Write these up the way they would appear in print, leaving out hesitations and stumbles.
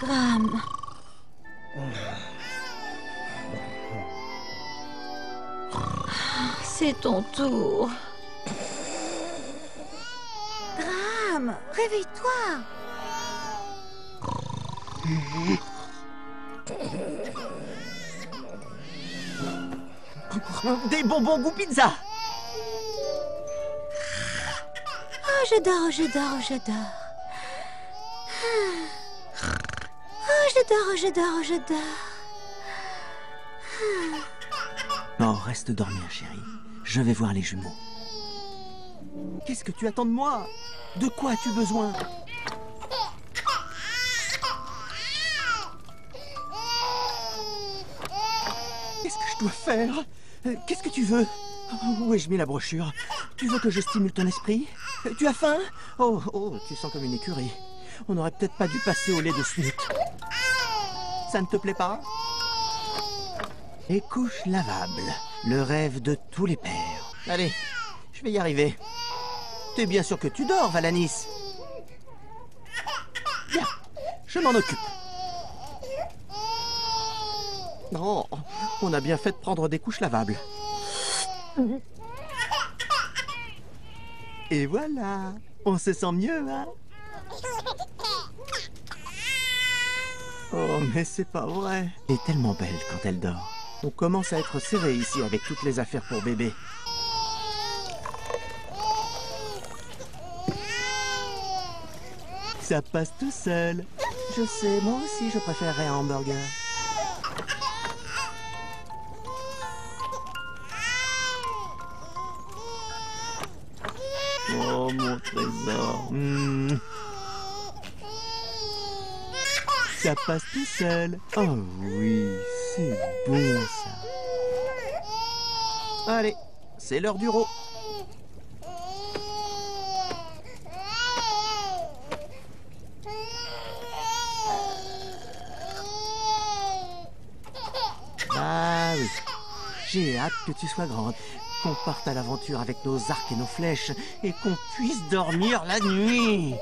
Graham. C'est ton tour. Graham, réveille-toi. Des bonbons goût pizza. Oh, je dors, je dors, je dors. Oh, je dors, je dors, je dors. Non, reste dormir, chérie. Je vais voir les jumeaux. Qu'est-ce que tu attends de moi? De quoi as-tu besoin? Qu'est-ce que je dois faire? Qu'est-ce que tu veux? Où ai-je mis la brochure? Tu veux que je stimule ton esprit? Tu as faim? Oh, oh, tu sens comme une écurie. On n'aurait peut-être pas dû passer au lait de snut. Ça ne te plaît pas? Les couches lavables, le rêve de tous les pères. Allez, je vais y arriver. T'es bien sûr que tu dors, Valanis? Bien, je m'en occupe. Non, on a bien fait de prendre des couches lavables. Et voilà, on se sent mieux, hein? Oh, mais c'est pas vrai. Elle est tellement belle quand elle dort. On commence à être serré ici avec toutes les affaires pour bébé. Ça passe tout seul. Je sais, moi aussi je préférerais un hamburger. Oh, mon trésor. Ça passe tout seul. Oh oui, c'est bon ça. Allez, c'est l'heure du rot. Ah oui, j'ai hâte que tu sois grande, qu'on parte à l'aventure avec nos arcs et nos flèches, et qu'on puisse dormir la nuit.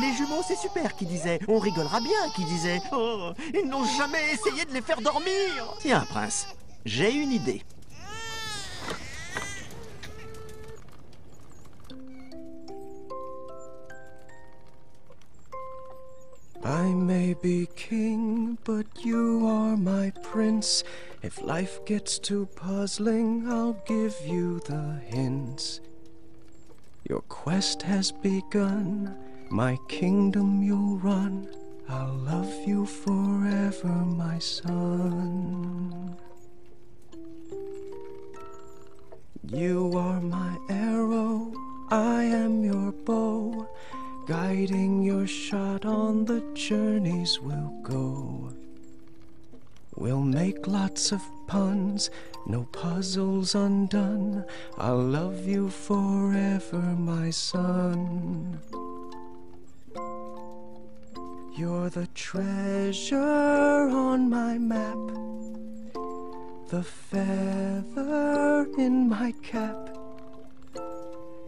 Les jumeaux, c'est super, qui disait. On rigolera bien, qui disait. Oh, ils n'ont jamais essayé de les faire dormir. Tiens, prince, j'ai une idée. I may be king, but you are my prince. If life gets too puzzling, I'll give you the hints. Your quest has begun, my kingdom you'll run. I'll love you forever, my son. You are my arrow, I am your bow. Guiding your shot on the journeys we'll go. We'll make lots of puns, no puzzles undone. I'll love you forever, my son. You're the treasure on my map, the feather in my cap.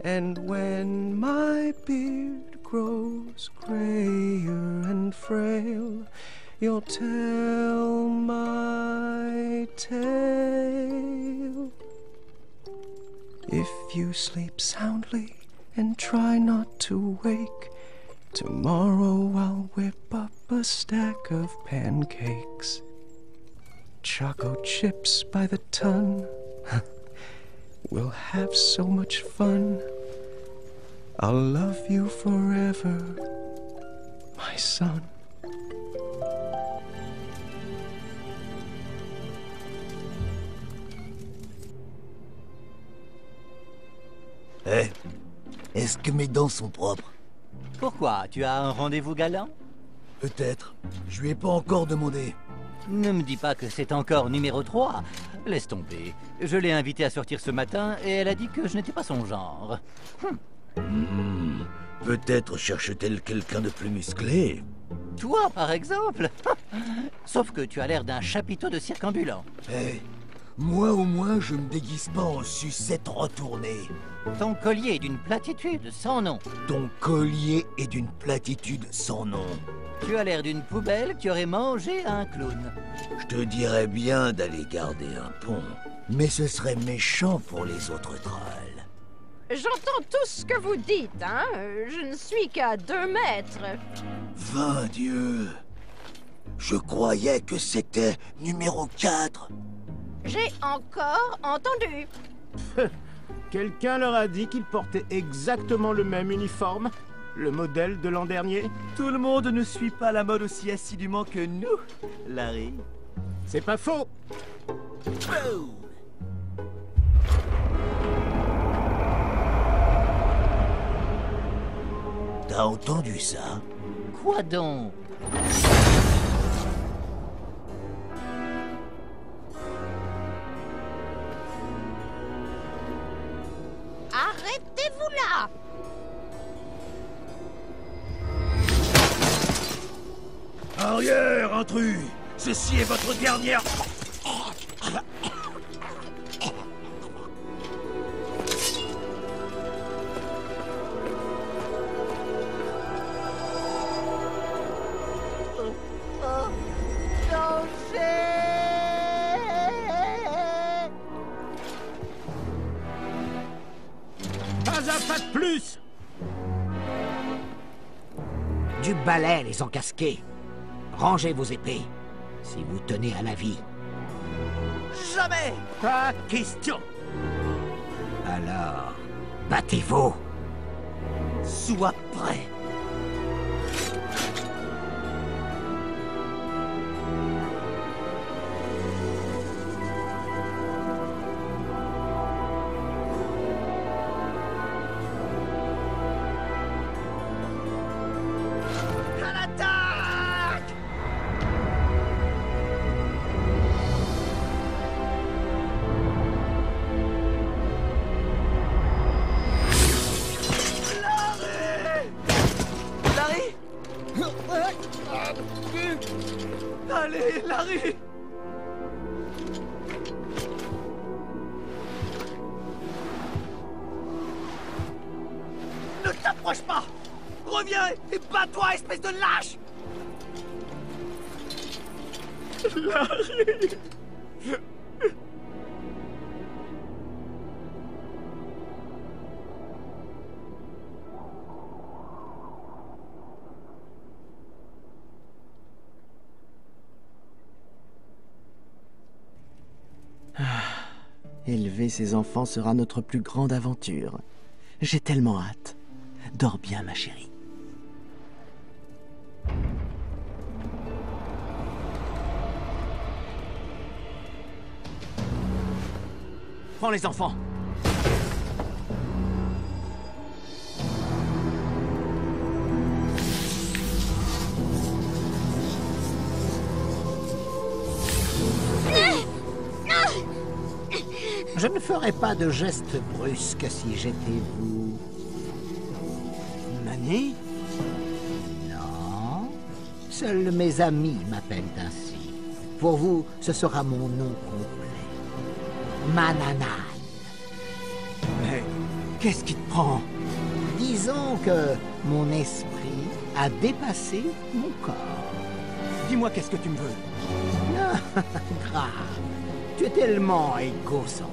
And when my beard grows grayer and frail, you'll tell my tale. If you sleep soundly and try not to wake, tomorrow I'll whip up a stack of pancakes. Choco chips by the ton. We'll have so much fun. I'll love you forever, my son. Eh, est-ce que mes dents sont propres? Pourquoi? Tu as un rendez-vous galant? Peut-être. Je lui ai pas encore demandé. Ne me dis pas que c'est encore numéro 3. Laisse tomber. Je l'ai invitée à sortir ce matin et elle a dit que je n'étais pas son genre. Peut-être cherche-t-elle quelqu'un de plus musclé. Toi, par exemple. Sauf que tu as l'air d'un chapiteau de cirque ambulant. Eh, moi au moins je me déguise pas en sucette retournée. Ton collier est d'une platitude sans nom. Ton collier est d'une platitude sans nom. Tu as l'air d'une poubelle qui aurait mangé un clown. Je te dirais bien d'aller garder un pont, mais ce serait méchant pour les autres trolls. J'entends tout ce que vous dites, hein. Je ne suis qu'à 2 mètres. 20 dieux! Je croyais que c'était numéro 4. J'ai encore entendu. Quelqu'un leur a dit qu'ils portaient exactement le même uniforme? Le modèle de l'an dernier? Tout le monde ne suit pas la mode aussi assidûment que nous, Larry. C'est pas faux! T'as entendu ça? Quoi donc? Arrêtez-vous là! Arrière, intrus! Ceci est votre dernière... Pas de plus! Du balai, les encasqués. Rangez vos épées, si vous tenez à la vie. Jamais! Pas question! Alors, battez-vous. Sois prêt. Allez, Larry! Ne t'approche pas! Reviens et bats-toi, espèce de lâche! Larry! Élever ses enfants sera notre plus grande aventure. J'ai tellement hâte. Dors bien, ma chérie. Prends les enfants. Je ne ferai pas de gestes brusques si j'étais vous. Manny? Non. Seuls mes amis m'appellent ainsi. Pour vous, ce sera mon nom complet. Mananan. Mais qu'est-ce qui te prend? Disons que mon esprit a dépassé mon corps. Dis-moi qu'est-ce que tu me veux? Non, grave. Tu es tellement égocentrique.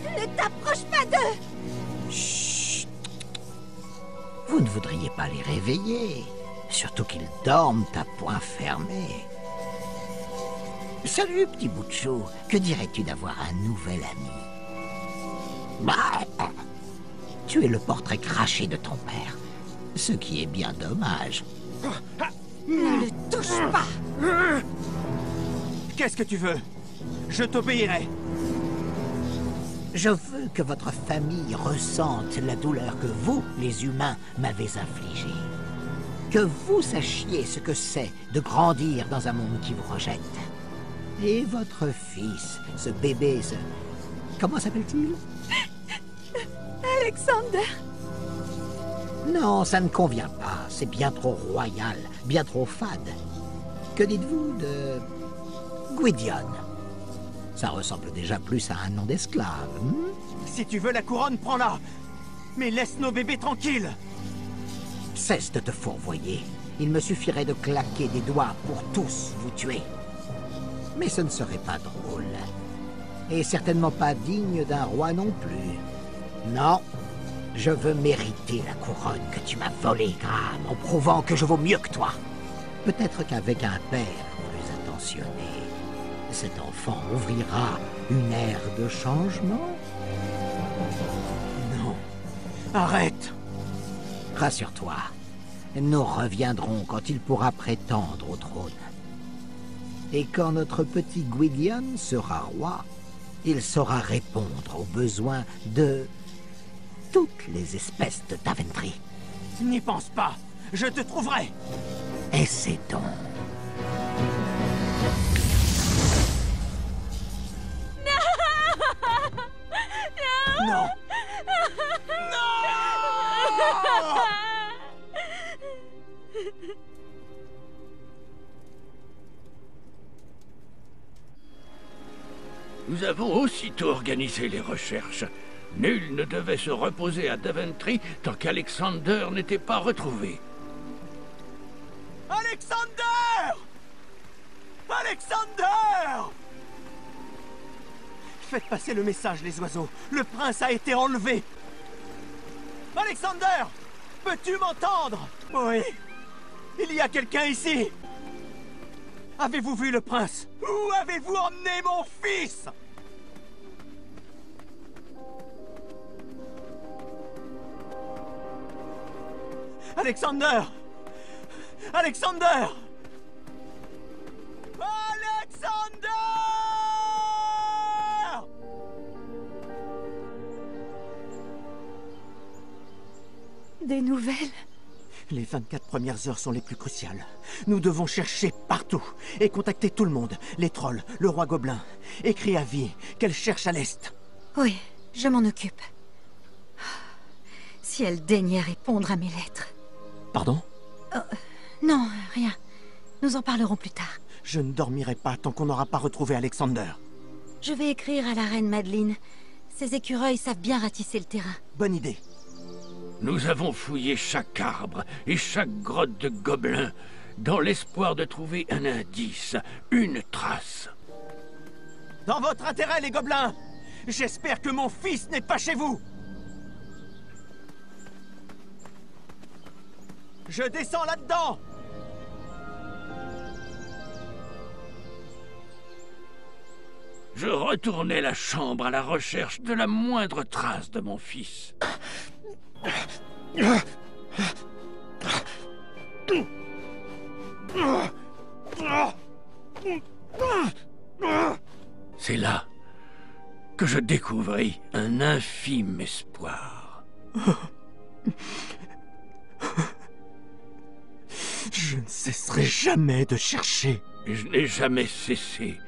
Ne t'approche pas d'eux! Chut. Vous ne voudriez pas les réveiller, surtout qu'ils dorment à poing fermé. Salut, petit bout de chou. Que dirais-tu d'avoir un nouvel ami? Bah, tu es le portrait craché de ton père, ce qui est bien dommage. Ne le touche pas! Qu'est-ce que tu veux? Je t'obéirai. Je veux que votre famille ressente la douleur que vous, les humains, m'avez infligée. Que vous sachiez ce que c'est de grandir dans un monde qui vous rejette. Et votre fils, ce bébé, ce... Comment s'appelle-t-il? Alexander! Non, ça ne convient pas. C'est bien trop royal, bien trop fade. Que dites-vous de... Gwydion? Ça ressemble déjà plus à un nom d'esclave. Si tu veux la couronne, prends-la. Mais laisse nos bébés tranquilles. Cesse de te fourvoyer. Il me suffirait de claquer des doigts pour tous vous tuer. Mais ce ne serait pas drôle. Et certainement pas digne d'un roi non plus. Non, je veux mériter la couronne que tu m'as volée, Graham, en prouvant que je vaux mieux que toi. Peut-être qu'avec un père plus attentionné, cet enfant ouvrira une ère de changement. Non. Arrête. Rassure-toi, nous reviendrons quand il pourra prétendre au trône. Et quand notre petit Gwydion sera roi, il saura répondre aux besoins de toutes les espèces de Daventry. N'y pense pas. Je te trouverai. Essaie donc. Non. Nous avons aussitôt organisé les recherches. Nul ne devait se reposer à Daventry tant qu'Alexander n'était pas retrouvé. Alexander! Alexander! Faites passer le message, les oiseaux. Le prince a été enlevé. Alexander! Peux-tu m'entendre? Oui. Il y a quelqu'un ici. Avez-vous vu le prince? Où avez-vous emmené mon fils? Alexander! Alexander! Alexander! Des nouvelles? Les 24 premières heures sont les plus cruciales. Nous devons chercher partout et contacter tout le monde. Les trolls, le roi gobelin. Écris à Vi qu'elle cherche à l'est. Oui, je m'en occupe. Si elle daignait répondre à mes lettres. Pardon? Non, rien. Nous en parlerons plus tard. Je ne dormirai pas tant qu'on n'aura pas retrouvé Alexander. Je vais écrire à la reine Madeleine. Ces écureuils savent bien ratisser le terrain. Bonne idée. Nous avons fouillé chaque arbre et chaque grotte de gobelins dans l'espoir de trouver un indice, une trace. Dans votre intérêt, les gobelins! J'espère que mon fils n'est pas chez vous! Je descends là-dedans! Je retournai la chambre à la recherche de la moindre trace de mon fils. C'est là que je découvris un infime espoir. Je ne cesserai jamais de chercher. Je n'ai jamais cessé.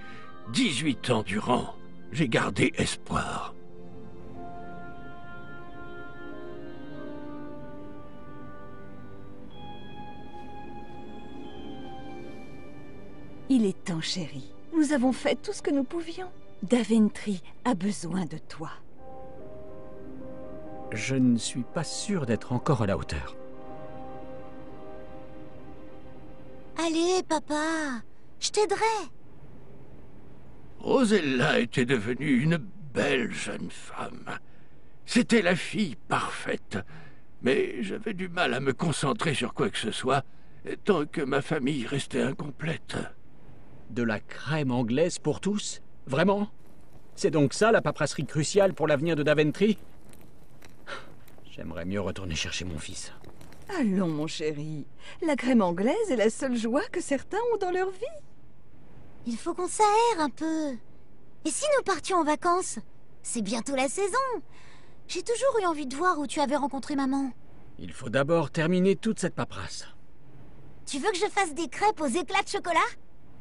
18 ans durant, j'ai gardé espoir. Il est temps, chérie. Nous avons fait tout ce que nous pouvions. Daventry a besoin de toi. Je ne suis pas sûr d'être encore à la hauteur. Allez, papa, je t'aiderai. Rosella était devenue une belle jeune femme. C'était la fille parfaite. Mais j'avais du mal à me concentrer sur quoi que ce soit, tant que ma famille restait incomplète. De la crème anglaise pour tous? Vraiment? C'est donc ça la paperasserie cruciale pour l'avenir de Daventry? J'aimerais mieux retourner chercher mon fils. Allons, mon chéri. La crème anglaise est la seule joie que certains ont dans leur vie. Il faut qu'on s'aère un peu. Et si nous partions en vacances? C'est bientôt la saison. J'ai toujours eu envie de voir où tu avais rencontré maman. Il faut d'abord terminer toute cette paperasse. Tu veux que je fasse des crêpes aux éclats de chocolat?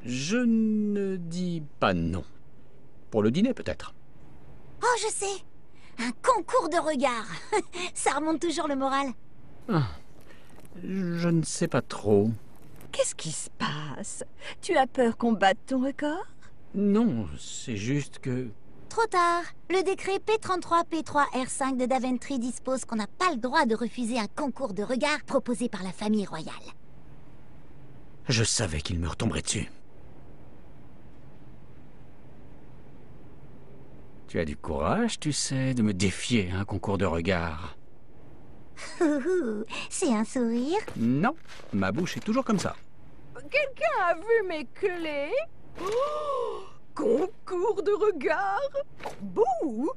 Je ne dis pas non. Pour le dîner, peut-être. Oh, je sais. Un concours de regard. Ça remonte toujours le moral. Ah, je ne sais pas trop. Qu'est-ce qui se passe? Tu as peur qu'on batte ton record? Non, c'est juste que... Trop tard. Le décret P33P3R5 de Daventry dispose qu'on n'a pas le droit de refuser un concours de regard proposé par la famille royale. Je savais qu'il me retomberait dessus. Tu as du courage, tu sais, de me défier à un concours de regard. C'est un sourire? Non, ma bouche est toujours comme ça. Quelqu'un a vu mes clés? Oh, concours de regard? Bouh!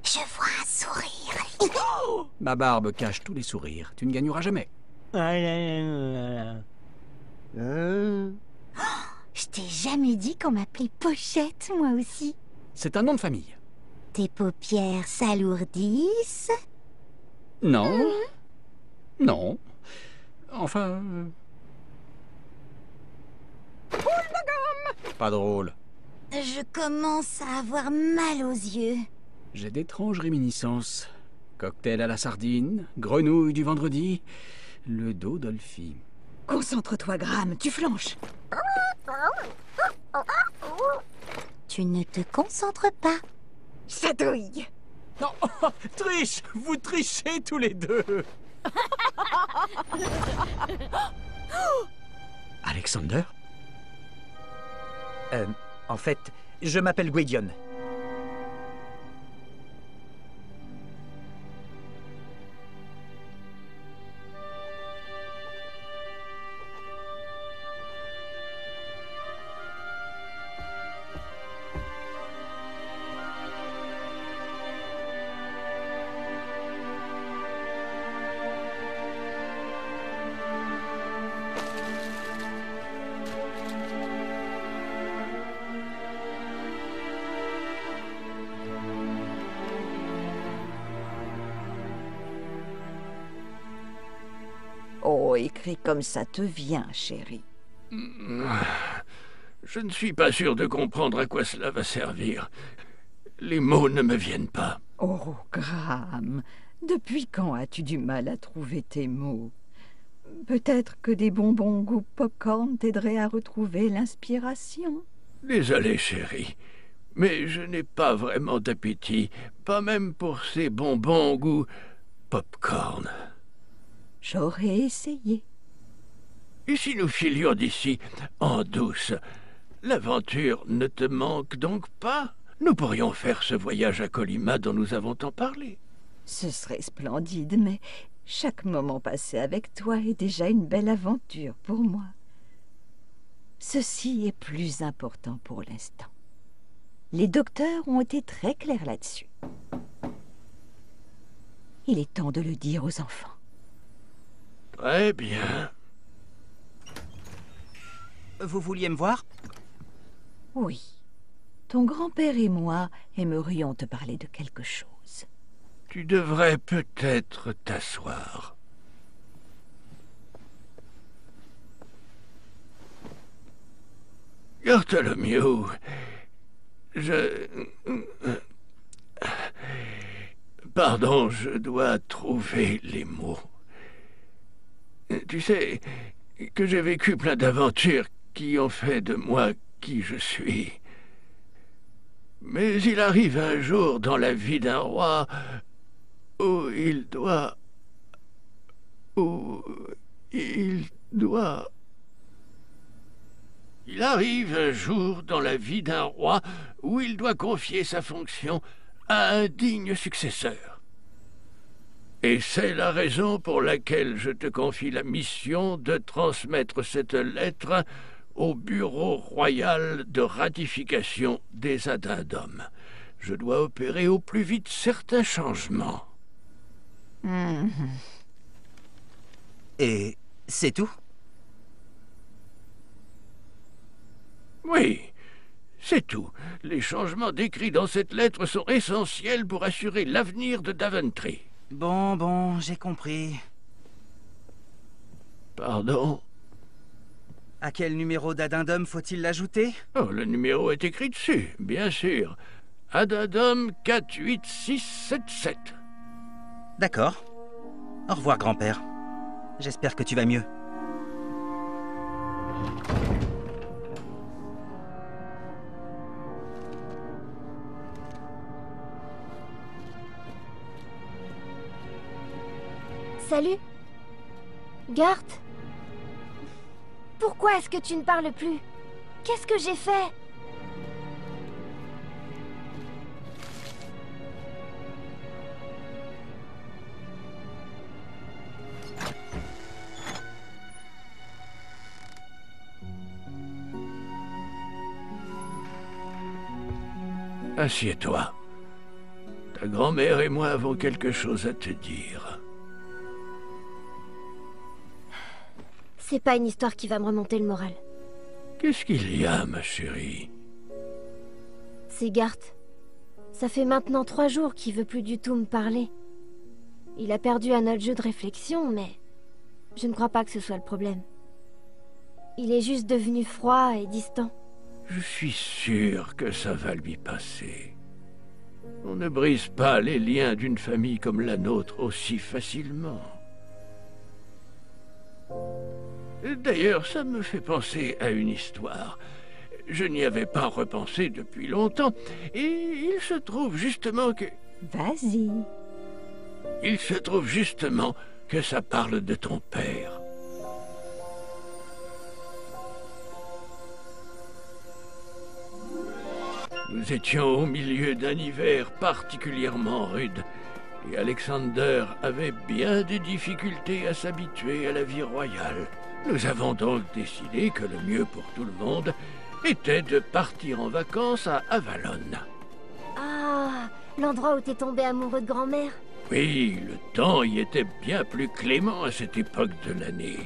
Je vois un sourire. Ma barbe cache tous les sourires. Tu ne gagneras jamais. Je t'ai jamais dit qu'on m'appelait Pochette, moi aussi. C'est un nom de famille. Tes paupières s'alourdissent? Non. Non. Enfin... Pas drôle. Je commence à avoir mal aux yeux. J'ai d'étranges réminiscences. Cocktail à la sardine, grenouille du vendredi, le dos d'Olfie. Concentre-toi, Graham, tu flanches. Tu ne te concentres pas. Chatouille. Non, triche. Vous trichez tous les deux. Alexander? En fait, je m'appelle Gwydion. Oh, écris comme ça te vient, chérie. Je ne suis pas sûr de comprendre à quoi cela va servir. Les mots ne me viennent pas. Oh, Graham, depuis quand as-tu du mal à trouver tes mots? Peut-être que des bonbons goût popcorn t'aideraient à retrouver l'inspiration. Désolé, chérie, mais je n'ai pas vraiment d'appétit, pas même pour ces bonbons goût popcorn. J'aurais essayé. Et si nous filions d'ici en douce, l'aventure ne te manque donc pas? Nous pourrions faire ce voyage à Colima dont nous avons tant parlé. Ce serait splendide, mais chaque moment passé avec toi est déjà une belle aventure pour moi. Ceci est plus important pour l'instant. Les docteurs ont été très clairs là-dessus. Il est temps de le dire aux enfants. Très bien. Vous vouliez me voir? Oui. Ton grand-père et moi aimerions te parler de quelque chose. Tu devrais peut-être t'asseoir. Bartholomew, Pardon, je dois trouver les mots. Tu sais que j'ai vécu plein d'aventures qui ont fait de moi qui je suis. Mais il arrive un jour dans la vie d'un roi où il doit... Il arrive un jour dans la vie d'un roi où il doit confier sa fonction à un digne successeur. Et c'est la raison pour laquelle je te confie la mission de transmettre cette lettre au bureau royal de ratification des addendums. Je dois opérer au plus vite certains changements. Et c'est tout? Oui, c'est tout. Les changements décrits dans cette lettre sont essentiels pour assurer l'avenir de Daventry. Bon, j'ai compris. Pardon? À quel numéro d'addendum faut-il l'ajouter? Oh, le numéro est écrit dessus, bien sûr. Addendum 48677. D'accord. Au revoir, grand-père. J'espère que tu vas mieux. Salut. Gart. Pourquoi est-ce que tu ne parles plus? Qu'est-ce que j'ai fait? Assieds-toi. Ta grand-mère et moi avons quelque chose à te dire. C'est pas une histoire qui va me remonter le moral. Qu'est-ce qu'il y a, ma chérie? C'est Gart. Ça fait maintenant 3 jours qu'il veut plus du tout me parler. Il a perdu à notre jeu de réflexion, mais je ne crois pas que ce soit le problème. Il est juste devenu froid et distant. Je suis sûr que ça va lui passer. On ne brise pas les liens d'une famille comme la nôtre aussi facilement. D'ailleurs, ça me fait penser à une histoire. Je n'y avais pas repensé depuis longtemps, et il se trouve justement que... Vas-y. Il se trouve justement que ça parle de ton père. Nous étions au milieu d'un hiver particulièrement rude, et Alexander avait bien des difficultés à s'habituer à la vie royale. Nous avons donc décidé que le mieux pour tout le monde était de partir en vacances à Avalon. Ah, l'endroit où t'es tombé amoureux de grand-mère? Oui, le temps y était bien plus clément à cette époque de l'année.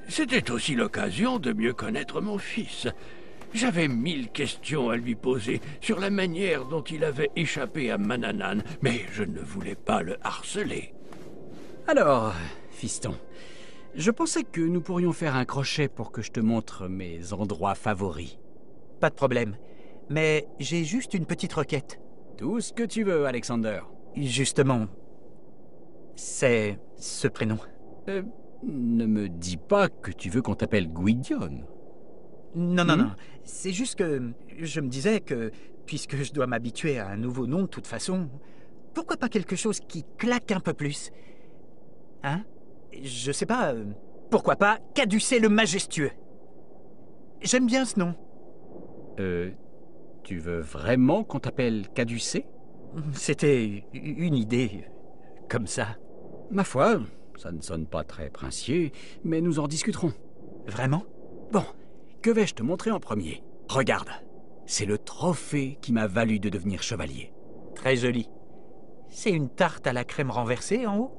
C'était aussi l'occasion de mieux connaître mon fils. J'avais 1000 questions à lui poser sur la manière dont il avait échappé à Manannan, mais je ne voulais pas le harceler. Alors, fiston, je pensais que nous pourrions faire un crochet pour que je te montre mes endroits favoris. Pas de problème. Mais j'ai juste une petite requête. Tout ce que tu veux, Alexander. Justement, c'est ce prénom. Ne me dis pas que tu veux qu'on t'appelle Gwydion. Non, non. C'est juste que je me disais que, puisque je dois m'habituer à un nouveau nom de toute façon, pourquoi pas quelque chose qui claque un peu plus? Hein? Je sais pas, pourquoi pas Caducée le Majestueux? J'aime bien ce nom. Tu veux vraiment qu'on t'appelle Caducée? C'était une idée, comme ça. Ma foi, ça ne sonne pas très princier, mais nous en discuterons. Vraiment? Bon, que vais-je te montrer en premier? Regarde, c'est le trophée qui m'a valu de devenir chevalier. Très joli. C'est une tarte à la crème renversée en haut?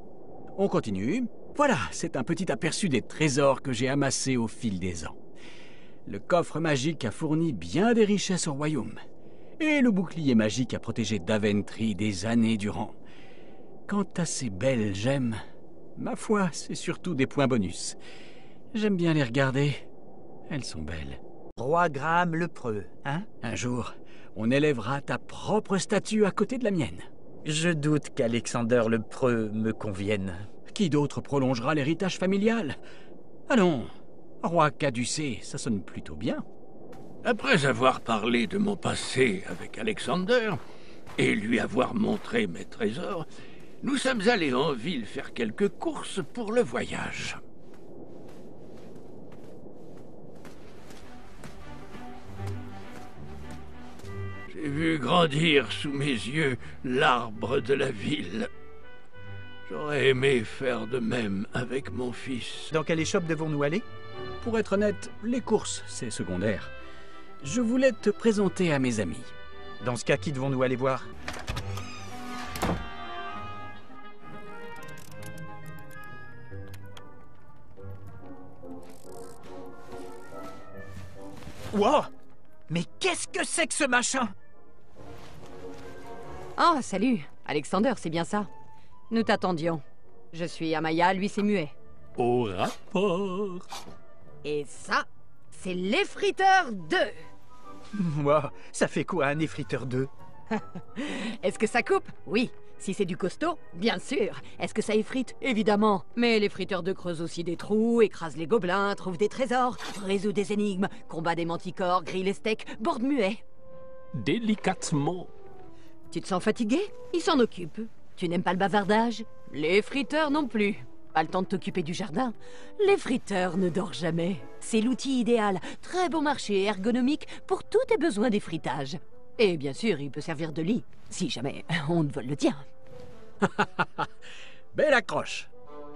On continue. Voilà, c'est un petit aperçu des trésors que j'ai amassés au fil des ans. Le coffre magique a fourni bien des richesses au royaume. Et le bouclier magique a protégé Daventry des années durant. Quant à ces belles gemmes, ma foi, c'est surtout des points bonus. J'aime bien les regarder. Elles sont belles. Roi Graham le Preux, hein? Un jour, on élèvera ta propre statue à côté de la mienne. Je doute qu'Alexander le Preux me convienne. Qui d'autre prolongera l'héritage familial? Allons, roi caducé, ça sonne plutôt bien. Après avoir parlé de mon passé avec Alexander, et lui avoir montré mes trésors, nous sommes allés en ville faire quelques courses pour le voyage. J'ai vu grandir sous mes yeux l'arbre de la ville. J'aurais aimé faire de même avec mon fils. Dans quelle échoppe devons-nous aller? Pour être honnête, les courses, c'est secondaire. Je voulais te présenter à mes amis. Dans ce cas, qui devons-nous aller voir? Wow! Mais qu'est-ce que c'est que ce machin? Oh, salut. Alexander, c'est bien ça. Nous t'attendions. Je suis Amaya, lui c'est Muet. Au rapport. Et ça, c'est l'effriteur 2. Wow, ça fait quoi un effriteur 2? Est-ce que ça coupe? Oui. Si c'est du costaud, bien sûr. Est-ce que ça effrite? Évidemment. Mais l'effriteur 2 creuse aussi des trous, écrase les gobelins, trouve des trésors, résout des énigmes, combat des manticores, grille les steaks, borde Muet. Délicatement. Tu te sens fatigué? Il s'en occupe. Tu n'aimes pas le bavardage? L'effriteur non plus. Pas le temps de t'occuper du jardin? Les friteurs ne dorment jamais. C'est l'outil idéal. Très bon marché, ergonomique pour tous tes besoins d'effritage. Et bien sûr, il peut servir de lit, si jamais on ne vole le tien. Belle accroche.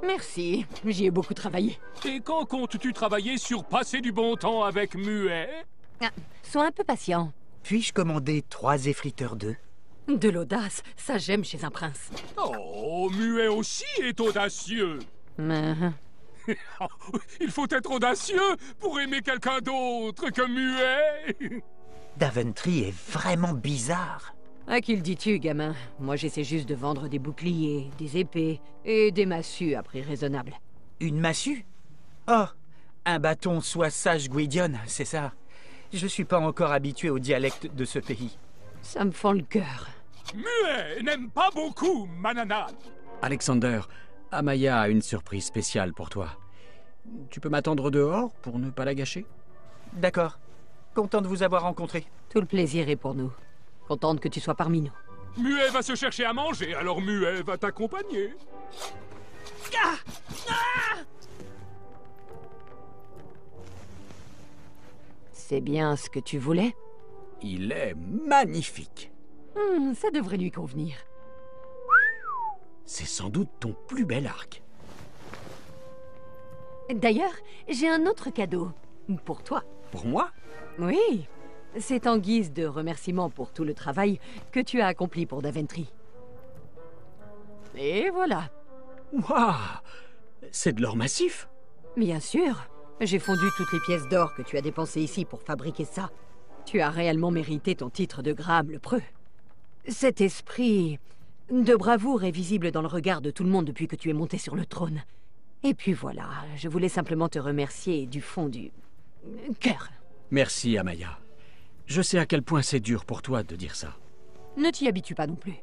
Merci, j'y ai beaucoup travaillé. Et quand comptes-tu travailler sur passer du bon temps avec Muet? Ah, sois un peu patient. Puis-je commander 3 effriteurs d'œufs? De l'audace, ça j'aime chez un prince. Oh, Muet aussi est audacieux. Il faut être audacieux pour aimer quelqu'un d'autre que Muet. Daventry est vraiment bizarre. À qui le dis-tu, gamin? Moi, j'essaie juste de vendre des boucliers, des épées et des massues à prix raisonnable. Une massue? Oh, un bâton soit sage Gwydion, c'est ça. Je suis pas encore habitué au dialecte de ce pays. Ça me fend le cœur. Muet n'aime pas beaucoup Manannan. Alexander, Amaya a une surprise spéciale pour toi. Tu peux m'attendre dehors pour ne pas la gâcher? D'accord. Content de vous avoir rencontré. Tout le plaisir est pour nous. Contente que tu sois parmi nous. Muet va se chercher à manger, alors Muet va t'accompagner. C'est bien ce que tu voulais? Il est magnifique. Ça devrait lui convenir. C'est sans doute ton plus bel arc. D'ailleurs, j'ai un autre cadeau. Pour toi. Pour moi? Oui. C'est en guise de remerciement pour tout le travail que tu as accompli pour Daventry. Et voilà. Waouh! C'est de l'or massif? Bien sûr. J'ai fondu toutes les pièces d'or que tu as dépensées ici pour fabriquer ça. Tu as réellement mérité ton titre de Graham le Preux. Cet esprit de bravoure est visible dans le regard de tout le monde depuis que tu es monté sur le trône. Et puis voilà, je voulais simplement te remercier du fond du cœur. Merci, Amaya. Je sais à quel point c'est dur pour toi de dire ça. Ne t'y habitue pas non plus.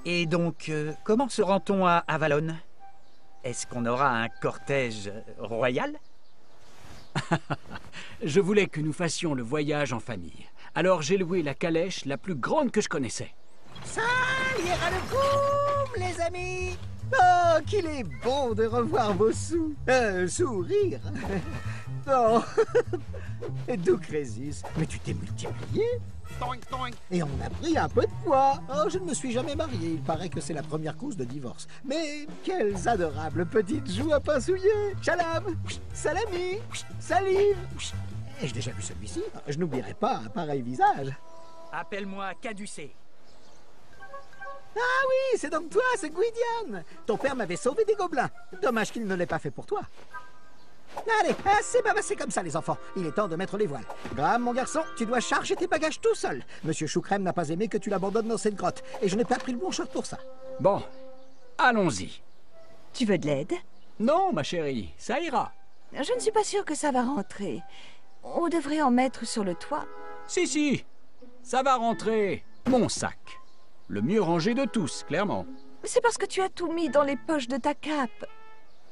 Et donc, comment se rend-on à Avalon? Est-ce qu'on aura un cortège royal? Je voulais que nous fassions le voyage en famille. Alors j'ai loué la calèche la plus grande que je connaissais. Ça ira le coup, les amis. Oh, qu'il est bon de revoir vos sourires. Oh, d'où Crésus, mais tu t'es multiplié. Et on a pris un peu de poids. Oh, je ne me suis jamais marié. Il paraît que c'est la première cause de divorce. Mais quelles adorables petites joues à pain souillé. Chalam, salami, salive. Ai-je déjà vu celui-ci? Je n'oublierai pas un pareil visage. Appelle-moi Caducée. Ah oui, c'est donc toi, c'est Gwydion. Ton père m'avait sauvé des gobelins. Dommage qu'il ne l'ait pas fait pour toi. Allez, assez bavassé comme ça, les enfants. Il est temps de mettre les voiles. Graham, mon garçon, tu dois charger tes bagages tout seul. Monsieur Choucrème n'a pas aimé que tu l'abandonnes dans cette grotte. Et je n'ai pas pris le bon choc pour ça. Bon, allons-y. Tu veux de l'aide? Non, ma chérie, ça ira. Je ne suis pas sûre que ça va rentrer. On devrait en mettre sur le toit. Si, ça va rentrer. Mon sac. Le mieux rangé de tous, clairement. C'est parce que tu as tout mis dans les poches de ta cape.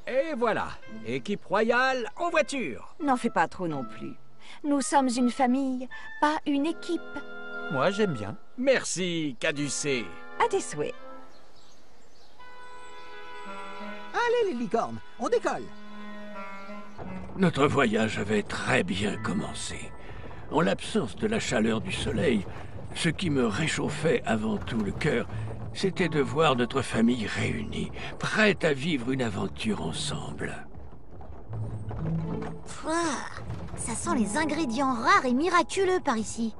Et voilà, équipe royale en voiture. N'en fais pas trop non plus. Nous sommes une famille, pas une équipe. Moi, j'aime bien. Merci, Caducée. À tes souhaits. Allez, les licornes, on décolle. Notre voyage avait très bien commencé. En l'absence de la chaleur du soleil, ce qui me réchauffait avant tout le cœur, c'était de voir notre famille réunie, prête à vivre une aventure ensemble. Ça sent les ingrédients rares et miraculeux par ici.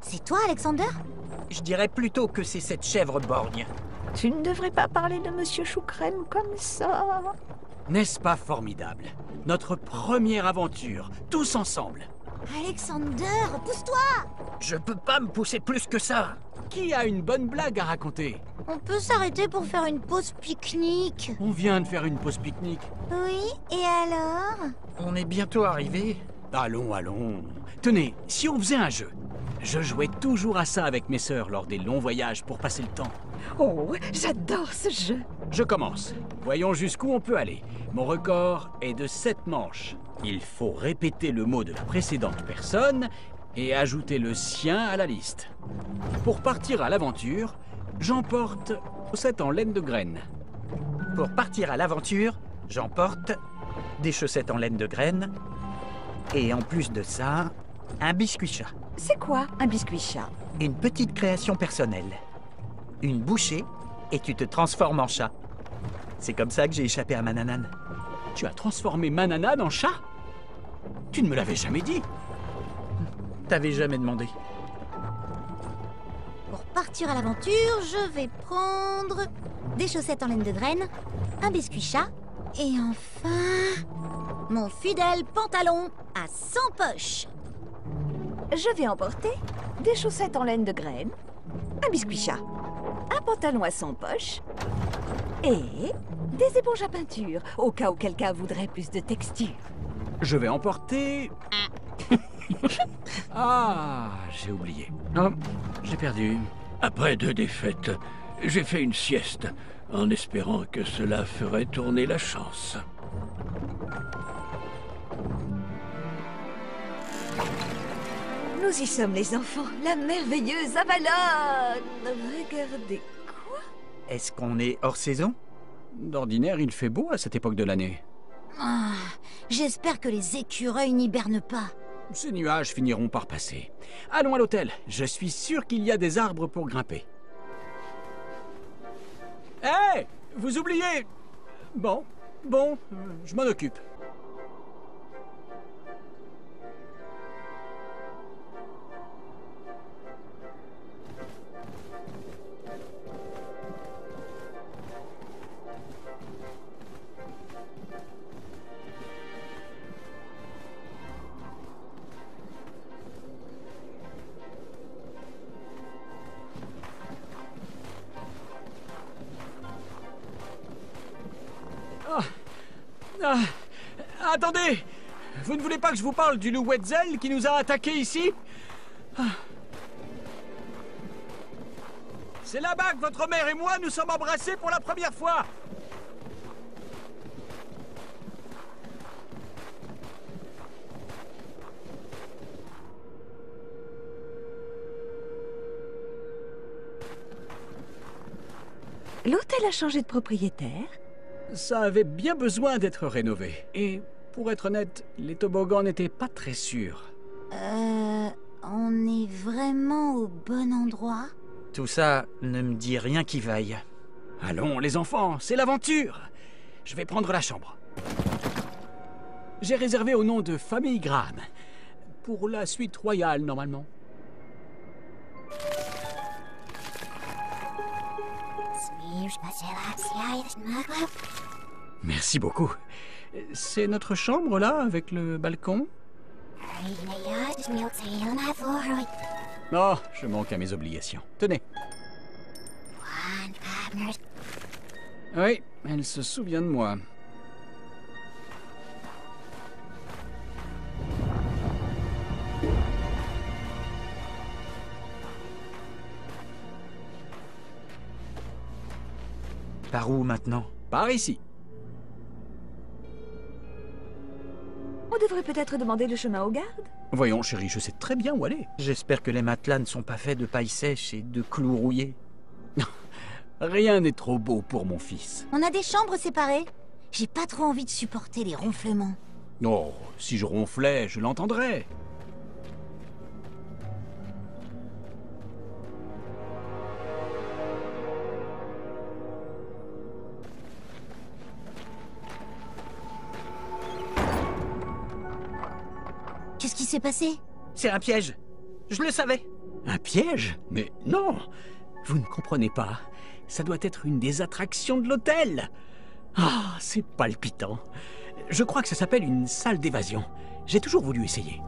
C'est toi, Alexander? Je dirais plutôt que c'est cette chèvre borgne. Tu ne devrais pas parler de Monsieur Choucrème comme ça. N'est-ce pas formidable? Notre première aventure, tous ensemble. Alexander, pousse-toi! Je peux pas me pousser plus que ça. Qui a une bonne blague à raconter? On peut s'arrêter pour faire une pause pique-nique. On vient de faire une pause pique-nique. Oui, et alors? On est bientôt arrivé. Allons. Tenez, si on faisait un jeu. Je jouais toujours à ça avec mes sœurs lors des longs voyages pour passer le temps. Oh, j'adore ce jeu. Je commence. Voyons jusqu'où on peut aller. Mon record est de 7 manches. Il faut répéter le mot de la précédente personne et ajouter le sien à la liste. Pour partir à l'aventure, j'emporte 7 en laine de graine. Pour partir à l'aventure, j'emporte des chaussettes en laine de graine et en plus de ça, un biscuit chat. C'est quoi un biscuit chat? Une petite création personnelle. Une bouchée et tu te transformes en chat. C'est comme ça que j'ai échappé à Mananan. Tu as transformé Mananan en chat? Tu ne me l'avais jamais dit. T'avais jamais demandé. Pour partir à l'aventure, je vais prendre des chaussettes en laine de graine, un biscuit chat et enfin mon fidèle pantalon à 100 poches. Je vais emporter des chaussettes en laine de graine, un biscuit chat, un pantalon à 100 poches et des éponges à peinture, au cas où quelqu'un voudrait plus de texture. Je vais emporter... Ah, j'ai oublié. Oh, j'ai perdu. Après 2 défaites, j'ai fait une sieste, en espérant que cela ferait tourner la chance. Nous y sommes les enfants, la merveilleuse Avalon. Regardez quoi? Est-ce qu'on est hors saison? D'ordinaire, il fait beau à cette époque de l'année. Ah, j'espère que les écureuils n'hibernent pas. Ces nuages finiront par passer. Allons à l'hôtel. Je suis sûr qu'il y a des arbres pour grimper. Hé! Vous oubliez... Bon, je m'en occupe. Attendez! Vous ne voulez pas que je vous parle du loup Wetzel qui nous a attaqués ici? C'est là-bas que votre mère et moi nous sommes embrassés pour la première fois! L'hôtel a changé de propriétaire? Ça avait bien besoin d'être rénové. Et pour être honnête, les toboggans n'étaient pas très sûrs. On est vraiment au bon endroit? Tout ça ne me dit rien qui vaille. Allons, les enfants, c'est l'aventure! Je vais prendre la chambre. J'ai réservé au nom de Famille Graham. Pour la suite royale, normalement. Merci beaucoup. C'est notre chambre, là, avec le balcon? Oh, je manque à mes obligations. Tenez. Oui, elle se souvient de moi. Par où maintenant? Par ici. On devrait peut-être demander le chemin aux gardes. Voyons, chérie, je sais très bien où aller. J'espère que les matelas ne sont pas faits de paille sèche et de clous rouillés. Rien n'est trop beau pour mon fils. On a des chambres séparées. J'ai pas trop envie de supporter les ronflements. Oh, si je ronflais, je l'entendrais. Qu'est-ce qui s'est passé? C'est un piège. Je le savais. Un piège? Mais non! Vous ne comprenez pas. Ça doit être une des attractions de l'hôtel. Ah, c'est palpitant. Je crois que ça s'appelle une salle d'évasion. J'ai toujours voulu essayer.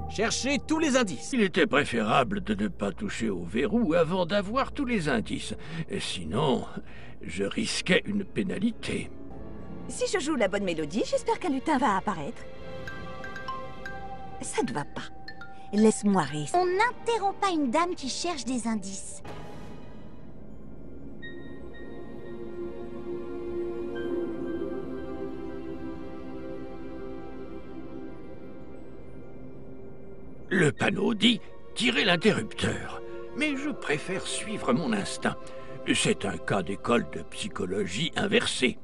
Cherchez tous les indices. Il était préférable de ne pas toucher au verrou avant d'avoir tous les indices. Sinon, je risquais une pénalité. Si je joue la bonne mélodie, j'espère qu'un lutin va apparaître. Ça ne va pas. Laisse-moi rester. On n'interrompt pas une dame qui cherche des indices. Le panneau dit « Tirez l'interrupteur ». Mais je préfère suivre mon instinct. C'est un cas d'école de psychologie inversée.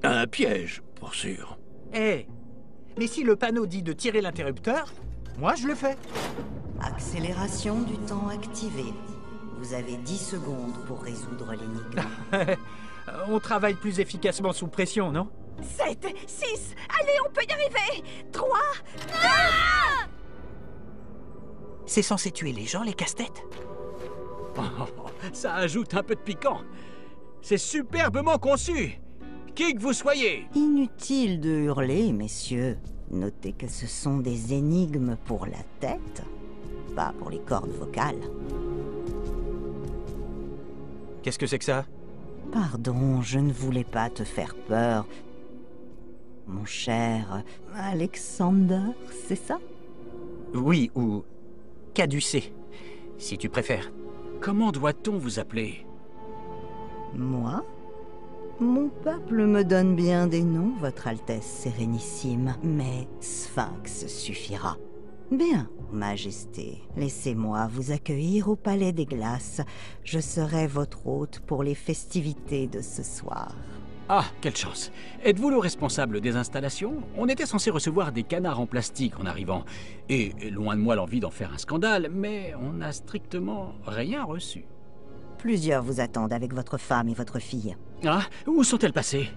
Un piège, pour sûr. Eh, mais si le panneau dit de tirer l'interrupteur, moi je le fais. Accélération du temps activée. Vous avez 10 secondes pour résoudre l'énigme. On travaille plus efficacement sous pression, non? 7, 6, allez, on peut y arriver. 3, 2... C'est censé tuer les gens, les casse-têtes? Oh, ça ajoute un peu de piquant. C'est superbement conçu. Qui que vous soyez. Inutile de hurler, messieurs. Notez que ce sont des énigmes pour la tête, pas pour les cordes vocales. Qu'est-ce que c'est que ça? Pardon, je ne voulais pas te faire peur. Mon cher Alexander, c'est ça? Oui, ou caducé, si tu préfères. Comment doit-on vous appeler? Moi? Mon peuple me donne bien des noms, Votre Altesse Sérénissime, mais Sphinx suffira. Bien, Majesté, laissez-moi vous accueillir au Palais des Glaces. Je serai votre hôte pour les festivités de ce soir. Ah, quelle chance. Êtes-vous le responsable des installations? On était censé recevoir des canards en plastique en arrivant. Et loin de moi l'envie d'en faire un scandale, mais on n'a strictement rien reçu. Plusieurs vous attendent avec votre femme et votre fille. Ah, où sont-elles passées?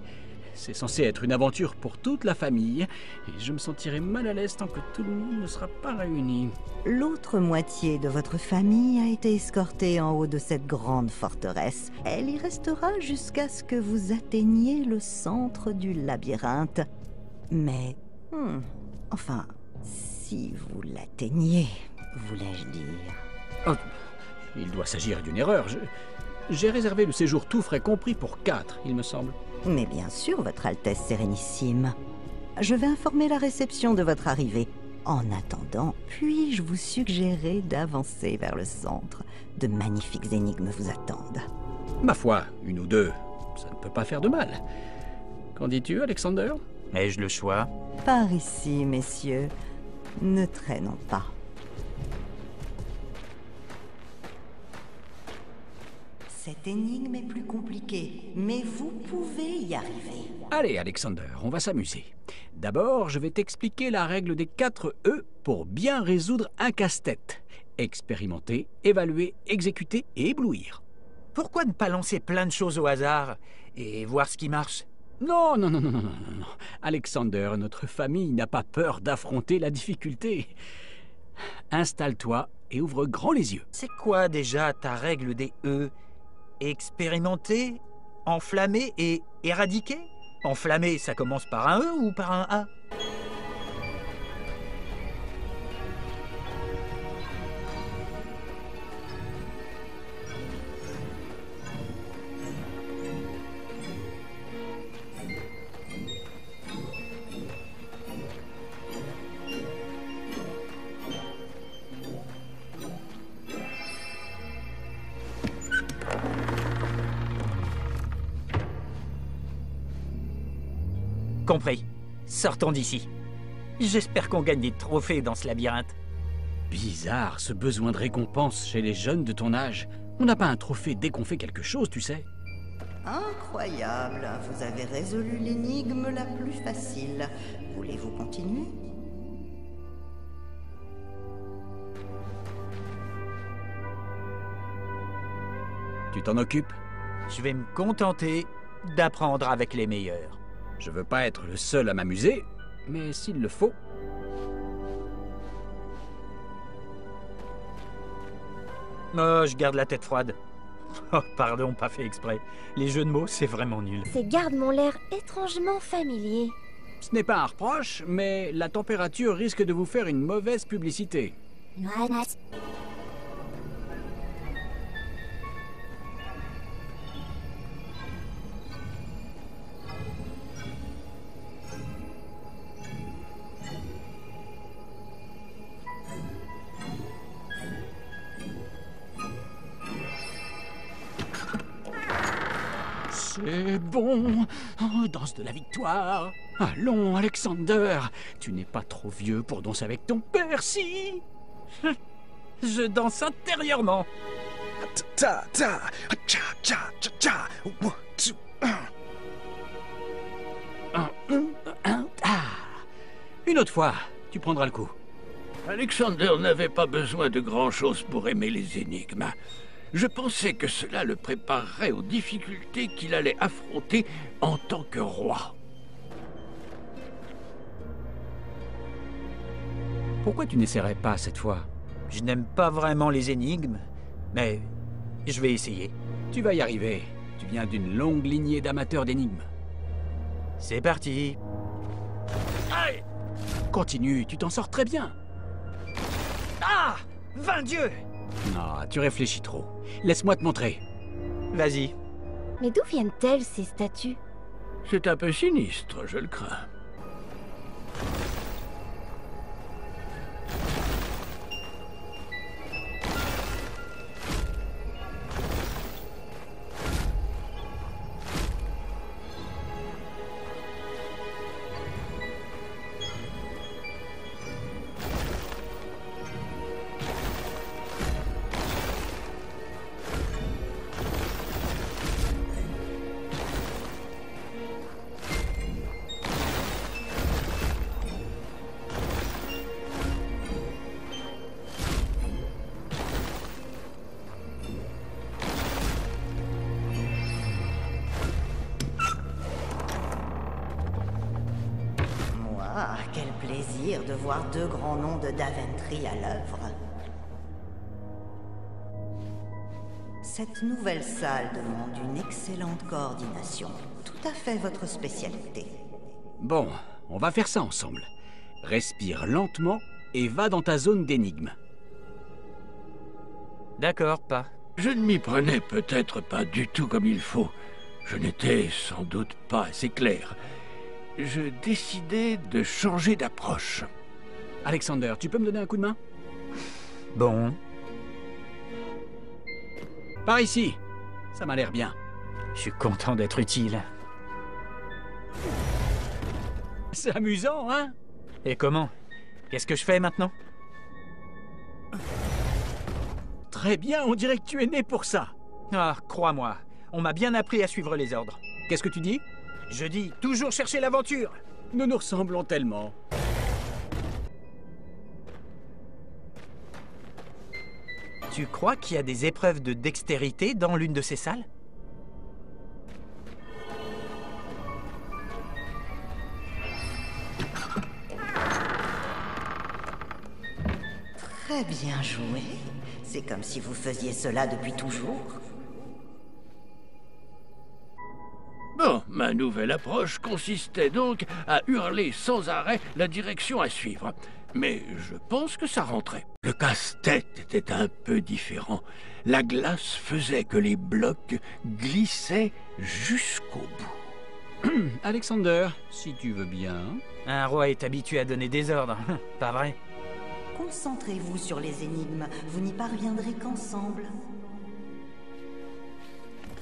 C'est censé être une aventure pour toute la famille, et je me sentirai mal à l'aise tant que tout le monde ne sera pas réuni. L'autre moitié de votre famille a été escortée en haut de cette grande forteresse. Elle y restera jusqu'à ce que vous atteigniez le centre du labyrinthe. Mais, enfin, si vous l'atteignez, voulais-je dire. Oh, il doit s'agir d'une erreur. J'ai réservé le séjour tout frais compris pour 4, il me semble. Mais bien sûr, Votre Altesse Sérénissime. Je vais informer la réception de votre arrivée. En attendant, puis-je vous suggérer d'avancer vers le centre? De magnifiques énigmes vous attendent. Ma foi, une ou deux, ça ne peut pas faire de mal. Qu'en dis-tu, Alexander? Ai-je le choix? Par ici, messieurs. Ne traînons pas. Cette énigme est plus compliquée, mais vous pouvez y arriver. Allez, Alexander, on va s'amuser. D'abord, je vais t'expliquer la règle des 4 E pour bien résoudre un casse-tête. Expérimenter, évaluer, exécuter et éblouir. Pourquoi ne pas lancer plein de choses au hasard et voir ce qui marche? Non. Alexander, notre famille n'a pas peur d'affronter la difficulté. Installe-toi et ouvre grand les yeux. C'est quoi déjà ta règle des E? Expérimenter, enflammer et éradiquer? Enflammer, ça commence par un E ou par un A? Compris. Sortons d'ici. J'espère qu'on gagne des trophées dans ce labyrinthe. Bizarre, ce besoin de récompense chez les jeunes de ton âge. On n'a pas un trophée dès qu'on fait quelque chose, tu sais. Incroyable, vous avez résolu l'énigme la plus facile. Voulez-vous continuer? Tu t'en occupes? Je vais me contenter d'apprendre avec les meilleurs. Je veux pas être le seul à m'amuser, mais s'il le faut... Oh, je garde la tête froide. Oh, pardon, pas fait exprès. Les jeux de mots, c'est vraiment nul. Ces gardes m'ont l'air étrangement familiers. Ce n'est pas un reproche, mais la température risque de vous faire une mauvaise publicité. C'est bon. Oh, danse de la victoire. Allons, Alexander. Tu n'es pas trop vieux pour danser avec ton père, si? Je danse intérieurement. Ta ta, cha cha cha cha. 1, 2. Une autre fois, tu prendras le coup. Alexander n'avait pas besoin de grand-chose pour aimer les énigmes. Je pensais que cela le préparerait aux difficultés qu'il allait affronter en tant que roi. Pourquoi tu n'essaierais pas cette fois? Je n'aime pas vraiment les énigmes, mais je vais essayer. Tu vas y arriver. Tu viens d'une longue lignée d'amateurs d'énigmes. C'est parti. Aïe! Continue, tu t'en sors très bien. Ah! 20 dieux! Non, tu réfléchis trop. Laisse-moi te montrer. Vas-y. Mais d'où viennent-elles, ces statues? C'est un peu sinistre, je le crains. Quel plaisir de voir deux grands noms de Daventry à l'œuvre. Cette nouvelle salle demande une excellente coordination. Tout à fait votre spécialité. Bon, on va faire ça ensemble. Respire lentement et va dans ta zone d'énigmes. D'accord, pas. Je ne m'y prenais peut-être pas du tout comme il faut. Je n'étais sans doute pas assez clair. Je décidai de changer d'approche. Alexander, tu peux me donner un coup de main? Bon. Par ici. Ça m'a l'air bien. Je suis content d'être utile. C'est amusant, hein? Et comment? Qu'est-ce que je fais maintenant? Très bien, on dirait que tu es né pour ça. Ah, crois-moi, on m'a bien appris à suivre les ordres. Qu'est-ce que tu dis? Je dis, toujours chercher l'aventure. Nous nous ressemblons tellement. Tu crois qu'il y a des épreuves de dextérité dans l'une de ces salles? Très bien joué. C'est comme si vous faisiez cela depuis toujours. Bon, ma nouvelle approche consistait donc à hurler sans arrêt la direction à suivre. Mais je pense que ça rentrait. Le casse-tête était un peu différent. La glace faisait que les blocs glissaient jusqu'au bout. Alexander, si tu veux bien... Un roi est habitué à donner des ordres, pas vrai? Concentrez-vous sur les énigmes. Vous n'y parviendrez qu'ensemble.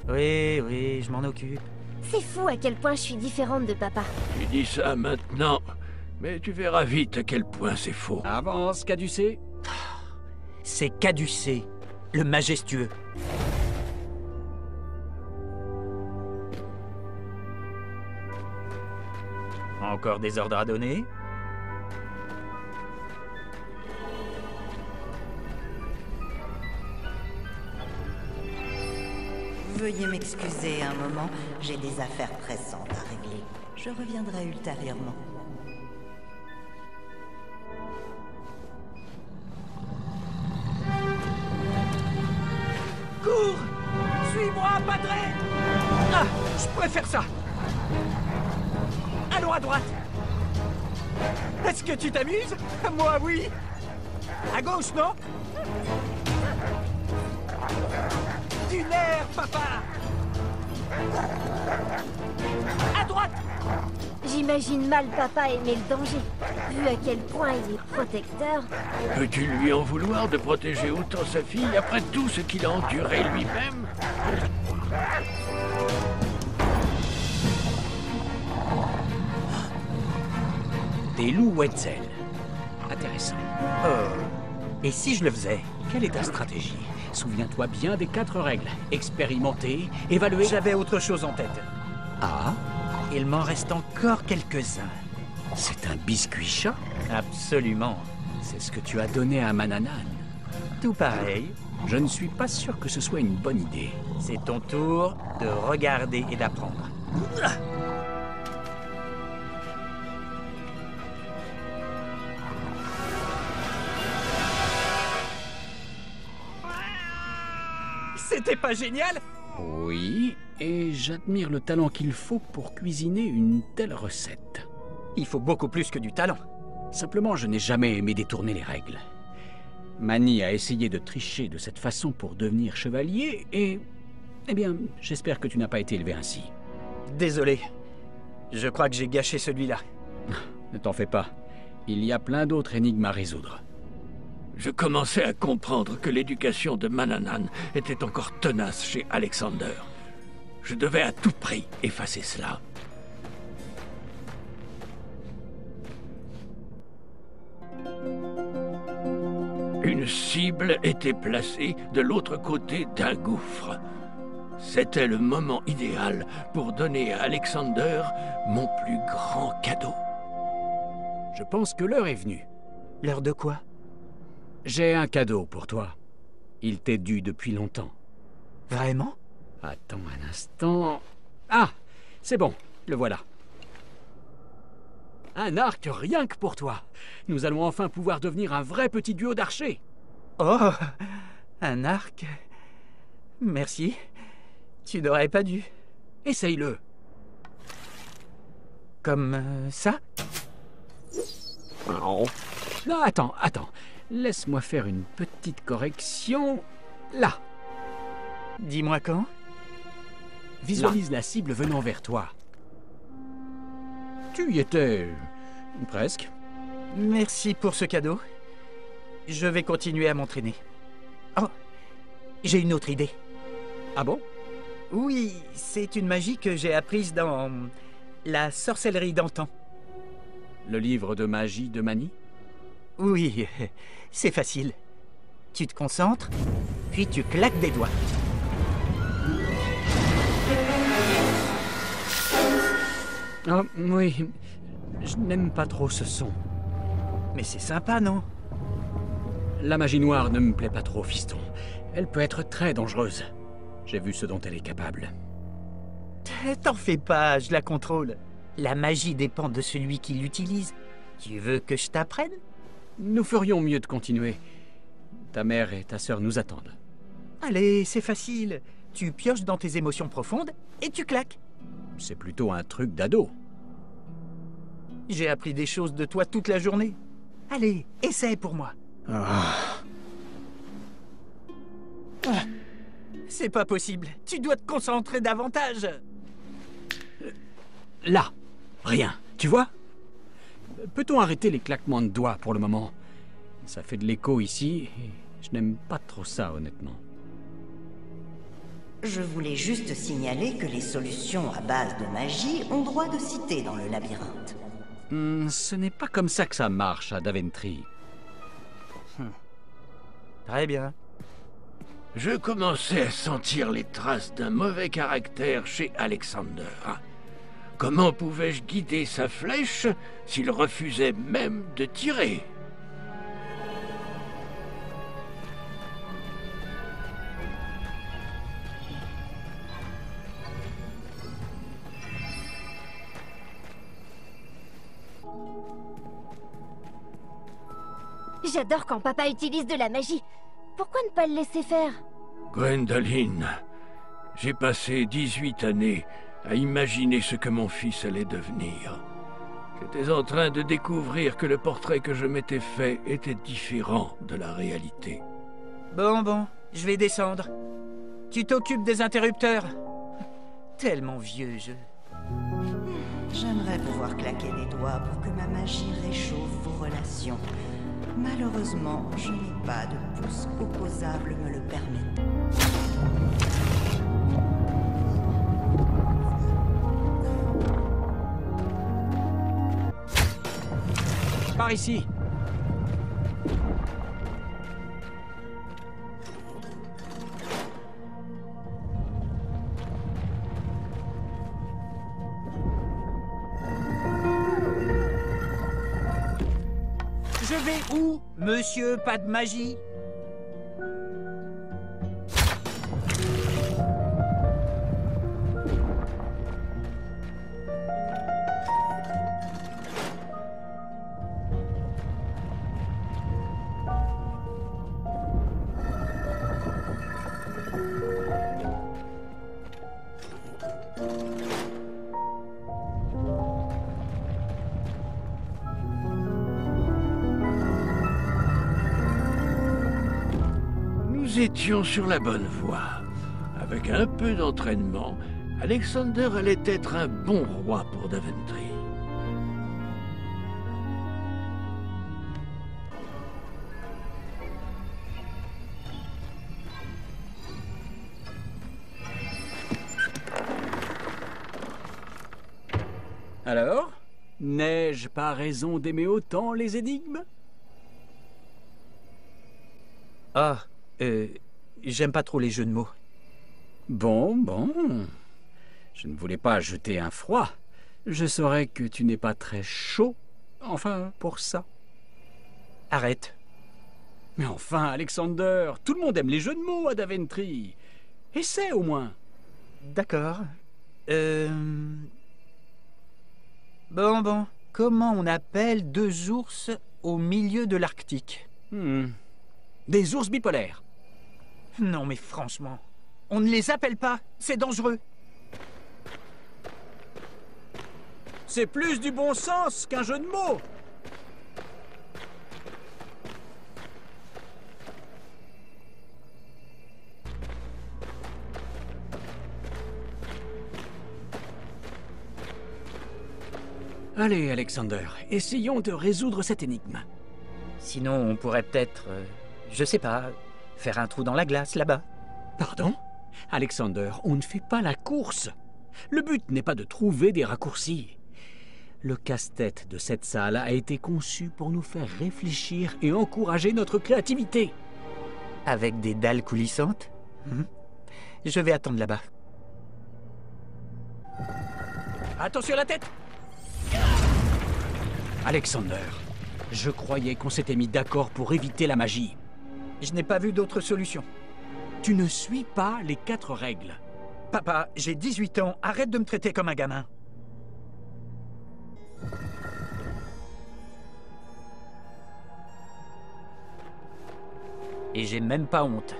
Oui, je m'en occupe. C'est fou à quel point je suis différente de papa. Tu dis ça maintenant, mais tu verras vite à quel point c'est faux. Avance, caducé. C'est caducé, le majestueux. Encore des ordres à donner? Veuillez m'excuser un moment, j'ai des affaires pressantes à régler. Je reviendrai ultérieurement. Cours! Suis-moi, padre! Ah, je pourrais faire ça! Allons à droite! Est-ce que tu t'amuses? Moi, oui! À gauche, non? Du nerf, papa! À droite! J'imagine mal papa aimer le danger, vu à quel point il est protecteur. Peux-tu lui en vouloir de protéger autant sa fille après tout ce qu'il a enduré lui-même? Des loups Wetzel. Intéressant. Et si je le faisais? Quelle est ta stratégie? Souviens-toi bien des 4 règles. Expérimenter, évaluer... J'avais autre chose en tête. Ah? Il m'en reste encore quelques-uns. C'est un biscuit chat? Absolument. C'est ce que tu as donné à Mananan. Tout pareil. Je ne suis pas sûr que ce soit une bonne idée. C'est ton tour de regarder et d'apprendre. C'était pas génial? Oui, et j'admire le talent qu'il faut pour cuisiner une telle recette. Il faut beaucoup plus que du talent. Simplement, je n'ai jamais aimé détourner les règles. Mani a essayé de tricher de cette façon pour devenir chevalier et... Eh bien, j'espère que tu n'as pas été élevé ainsi. Désolé. Je crois que j'ai gâché celui-là. Ne t'en fais pas. Il y a plein d'autres énigmes à résoudre. Je commençais à comprendre que l'éducation de Mananan était encore tenace chez Alexander. Je devais à tout prix effacer cela. Une cible était placée de l'autre côté d'un gouffre. C'était le moment idéal pour donner à Alexander mon plus grand cadeau. Je pense que l'heure est venue. L'heure de quoi? J'ai un cadeau pour toi. Il t'est dû depuis longtemps. Vraiment? Attends un instant... Ah! C'est bon, le voilà. Un arc rien que pour toi. Nous allons enfin pouvoir devenir un vrai petit duo d'archers. Oh! Un arc? Merci. Tu n'aurais pas dû. Essaye-le. Comme ça? Non, attends. Laisse-moi faire une petite correction. Là. Dis-moi quand? Visualise la cible venant vers toi. Tu y étais... presque. Merci pour ce cadeau. Je vais continuer à m'entraîner. Oh, j'ai une autre idée. Ah bon? Oui, c'est une magie que j'ai apprise dans la sorcellerie d'antan. Le livre de magie de Mani? Oui, c'est facile. Tu te concentres, puis tu claques des doigts. Ah, oui. Je n'aime pas trop ce son. Mais c'est sympa, non? La magie noire ne me plaît pas trop, fiston. Elle peut être très dangereuse. J'ai vu ce dont elle est capable. T'en fais pas, je la contrôle. La magie dépend de celui qui l'utilise. Tu veux que je t'apprenne? Nous ferions mieux de continuer. Ta mère et ta sœur nous attendent. Allez, c'est facile. Tu pioches dans tes émotions profondes et tu claques. C'est plutôt un truc d'ado. J'ai appris des choses de toi toute la journée. Allez, essaie pour moi. C'est pas possible. Tu dois te concentrer davantage. Là, rien. Tu vois? Peut-on arrêter les claquements de doigts pour le moment? Ça fait de l'écho ici, et je n'aime pas trop ça, honnêtement. Je voulais juste signaler que les solutions à base de magie ont droit de cité dans le labyrinthe. Ce n'est pas comme ça que ça marche à Daventry. Très bien. Je commençais à sentir les traces d'un mauvais caractère chez Alexander. Comment pouvais-je guider sa flèche s'il refusait même de tirer? J'adore quand papa utilise de la magie. Pourquoi ne pas le laisser faire? Gwendoline, j'ai passé 18 années à imaginer ce que mon fils allait devenir. J'étais en train de découvrir que le portrait que je m'étais fait était différent de la réalité. Bon, je vais descendre. Tu t'occupes des interrupteurs. Tellement vieux jeu. J'aimerais pouvoir claquer des doigts pour que ma magie réchauffe vos relations. Malheureusement, je n'ai pas de pouce opposable me le permettant. par ici. Je vais où, monsieur pas de magie? Nous étions sur la bonne voie. Avec un peu d'entraînement, Alexander allait être un bon roi pour Daventry. Alors, n'ai-je pas raison d'aimer autant les énigmes? Ah, j'aime pas trop les jeux de mots. Bon. Je ne voulais pas jeter un froid. Je saurais que tu n'es pas très chaud. Enfin, pour ça. Arrête. Mais enfin, Alexander, tout le monde aime les jeux de mots à Daventry. Essaie au moins. D'accord. Bon. Comment on appelle deux ours au milieu de l'Arctique? Des ours bipolaires. Non mais franchement, on ne les appelle pas, c'est dangereux. C'est plus du bon sens qu'un jeu de mots. Allez, Alexander, essayons de résoudre cette énigme. Sinon, on pourrait peut-être, je sais pas, faire un trou dans la glace là-bas. Pardon? Alexander, on ne fait pas la course. Le but n'est pas de trouver des raccourcis. Le casse-tête de cette salle a été conçu pour nous faire réfléchir et encourager notre créativité. Avec des dalles coulissantes? Je vais attendre là-bas. Attention à la tête! Alexander, je croyais qu'on s'était mis d'accord pour éviter la magie. Je n'ai pas vu d'autre solution. Tu ne suis pas les 4 règles. Papa, j'ai 18 ans, arrête de me traiter comme un gamin. Et j'ai même pas honte.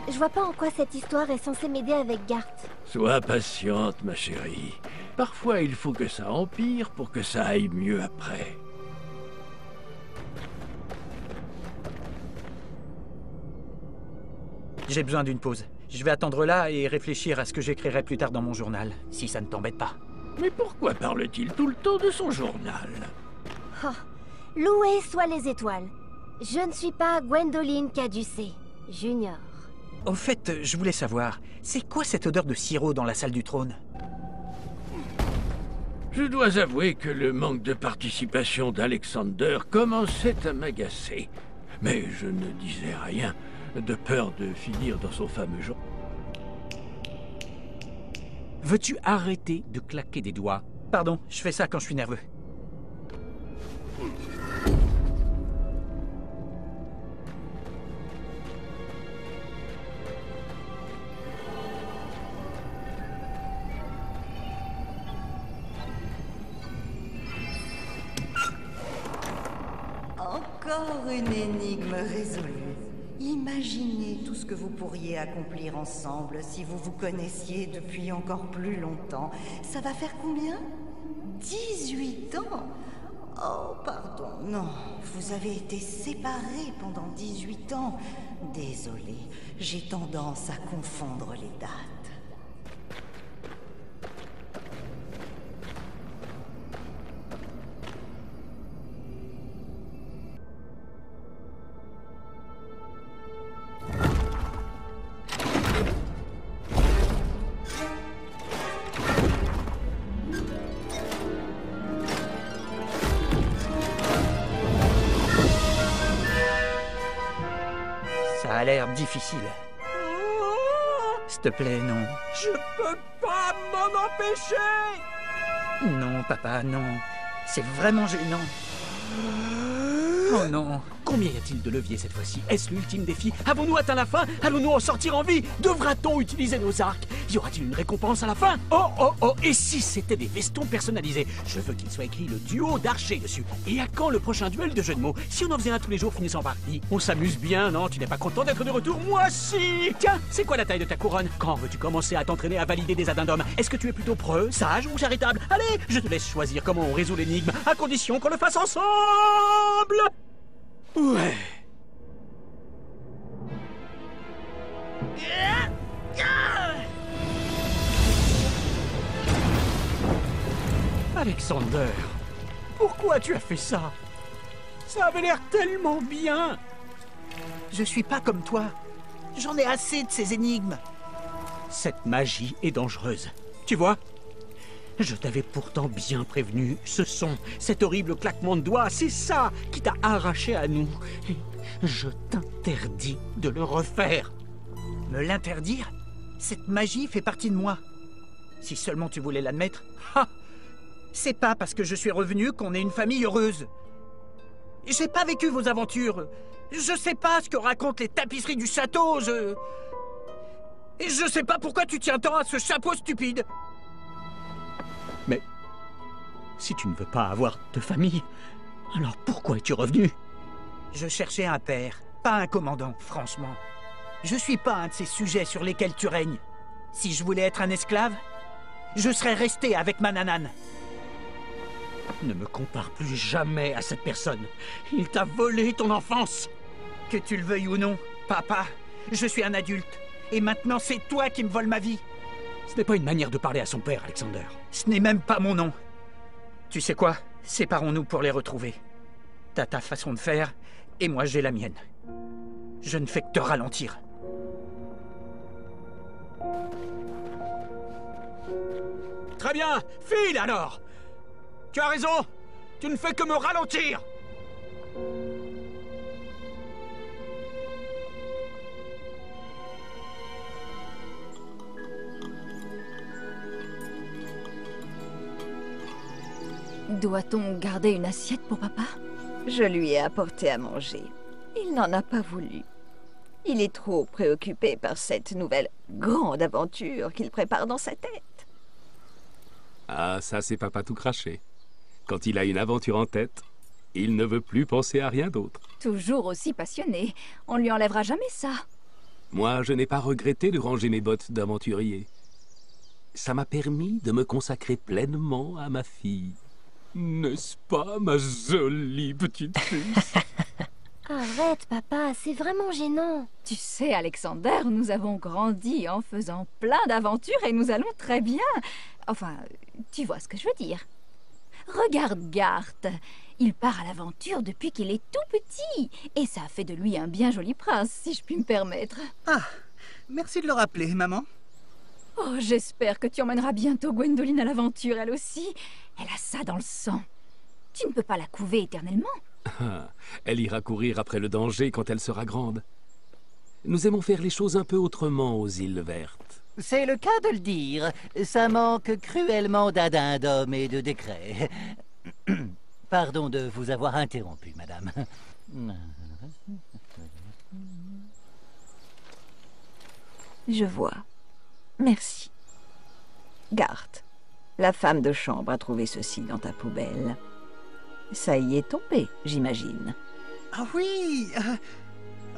Je vois pas en quoi cette histoire est censée m'aider avec Garth. Sois patiente, ma chérie. Parfois, il faut que ça empire pour que ça aille mieux après. J'ai besoin d'une pause. Je vais attendre là et réfléchir à ce que j'écrirai plus tard dans mon journal, si ça ne t'embête pas. Mais pourquoi parle-t-il tout le temps de son journal? Oh, louées soient les étoiles. Je ne suis pas Gwendoline Caducée, Junior. Au fait, je voulais savoir, c'est quoi cette odeur de sirop dans la salle du trône? Je dois avouer que le manque de participation d'Alexander commençait à m'agacer. Mais je ne disais rien, de peur de finir dans son fameux jour. Veux-tu arrêter de claquer des doigts? Pardon, je fais ça quand je suis nerveux. Encore une énigme résolue. Imaginez tout ce que vous pourriez accomplir ensemble si vous vous connaissiez depuis encore plus longtemps. Ça va faire combien? 18 ans? Oh, pardon, non. Vous avez été séparés pendant 18 ans. Désolée, j'ai tendance à confondre les dates. a l'air difficile. S'il te plaît, non. Je peux pas m'en empêcher! Non, papa, non. C'est vraiment gênant. Oh non. Combien y a-t-il de leviers cette fois-ci? Est-ce l'ultime défi? Avons-nous atteint la fin? Allons-nous en sortir en vie? Devra-t-on utiliser nos arcs? Y aura-t-il une récompense à la fin? Oh, oh, oh! Et si c'était des vestons personnalisés? Je veux qu'il soit écrit le duo d'archers dessus. Et à quand le prochain duel de jeux de mots? Si on en faisait un tous les jours finissant par I, on s'amuse bien, non? Tu n'es pas content d'être de retour? Moi si! Tiens, c'est quoi la taille de ta couronne? Quand veux-tu commencer à t'entraîner à valider des addendums? Est-ce que tu es plutôt preux, sage ou charitable? Allez, je te laisse choisir comment on résout l'énigme, à condition qu'on le fasse ensemble! Ouais. Alexander, pourquoi tu as fait ça? Ça avait l'air tellement bien. Je suis pas comme toi. J'en ai assez de ces énigmes. Cette magie est dangereuse. Tu vois? Je t'avais pourtant bien prévenu. Ce son, cet horrible claquement de doigts, c'est ça qui t'a arraché à nous. Je t'interdis de le refaire. Me l'interdire? Cette magie fait partie de moi. Si seulement tu voulais l'admettre. Ha! C'est pas parce que je suis revenu qu'on est une famille heureuse. J'ai pas vécu vos aventures. Je sais pas ce que racontent les tapisseries du château, Et je sais pas pourquoi tu tiens tant à ce chapeau stupide. Mais si tu ne veux pas avoir de famille, alors pourquoi es-tu revenu? Je cherchais un père, pas un commandant, franchement. Je suis pas un de ces sujets sur lesquels tu règnes. Si je voulais être un esclave, je serais resté avec ma nanane. Ne me compare plus jamais à cette personne. Il t'a volé ton enfance. Que tu le veuilles ou non, papa, je suis un adulte. Et maintenant, c'est toi qui me voles ma vie. Ce n'est pas une manière de parler à son père, Alexander. Ce n'est même pas mon nom. Tu sais quoi? Séparons-nous pour les retrouver. T'as ta façon de faire, et moi j'ai la mienne. Je ne fais que te ralentir. Très bien, file alors! Tu as raison! Tu ne fais que me ralentir! Doit-on garder une assiette pour papa? Je lui ai apporté à manger. Il n'en a pas voulu. Il est trop préoccupé par cette nouvelle grande aventure qu'il prépare dans sa tête. Ah, ça c'est papa tout craché. Quand il a une aventure en tête, il ne veut plus penser à rien d'autre. Toujours aussi passionné. On lui enlèvera jamais ça. Moi, je n'ai pas regretté de ranger mes bottes d'aventurier. Ça m'a permis de me consacrer pleinement à ma fille. N'est-ce pas, ma jolie petite fille? Arrête, papa, c'est vraiment gênant. Tu sais, Alexander, nous avons grandi en faisant plein d'aventures et nous allons très bien. Enfin, tu vois ce que je veux dire. Regarde Garth. Il part à l'aventure depuis qu'il est tout petit. Et ça a fait de lui un bien joli prince, si je puis me permettre. Ah, merci de le rappeler, maman. Oh, j'espère que tu emmèneras bientôt Gwendoline à l'aventure, elle aussi. Elle a ça dans le sang. Tu ne peux pas la couver éternellement. Ah, elle ira courir après le danger quand elle sera grande. Nous aimons faire les choses un peu autrement aux îles vertes. C'est le cas de le dire. Ça manque cruellement d'addendum et de décret. Pardon de vous avoir interrompu, madame. Je vois. Merci. Garth, la femme de chambre a trouvé ceci dans ta poubelle. Ça y est tombé, j'imagine. Ah oui!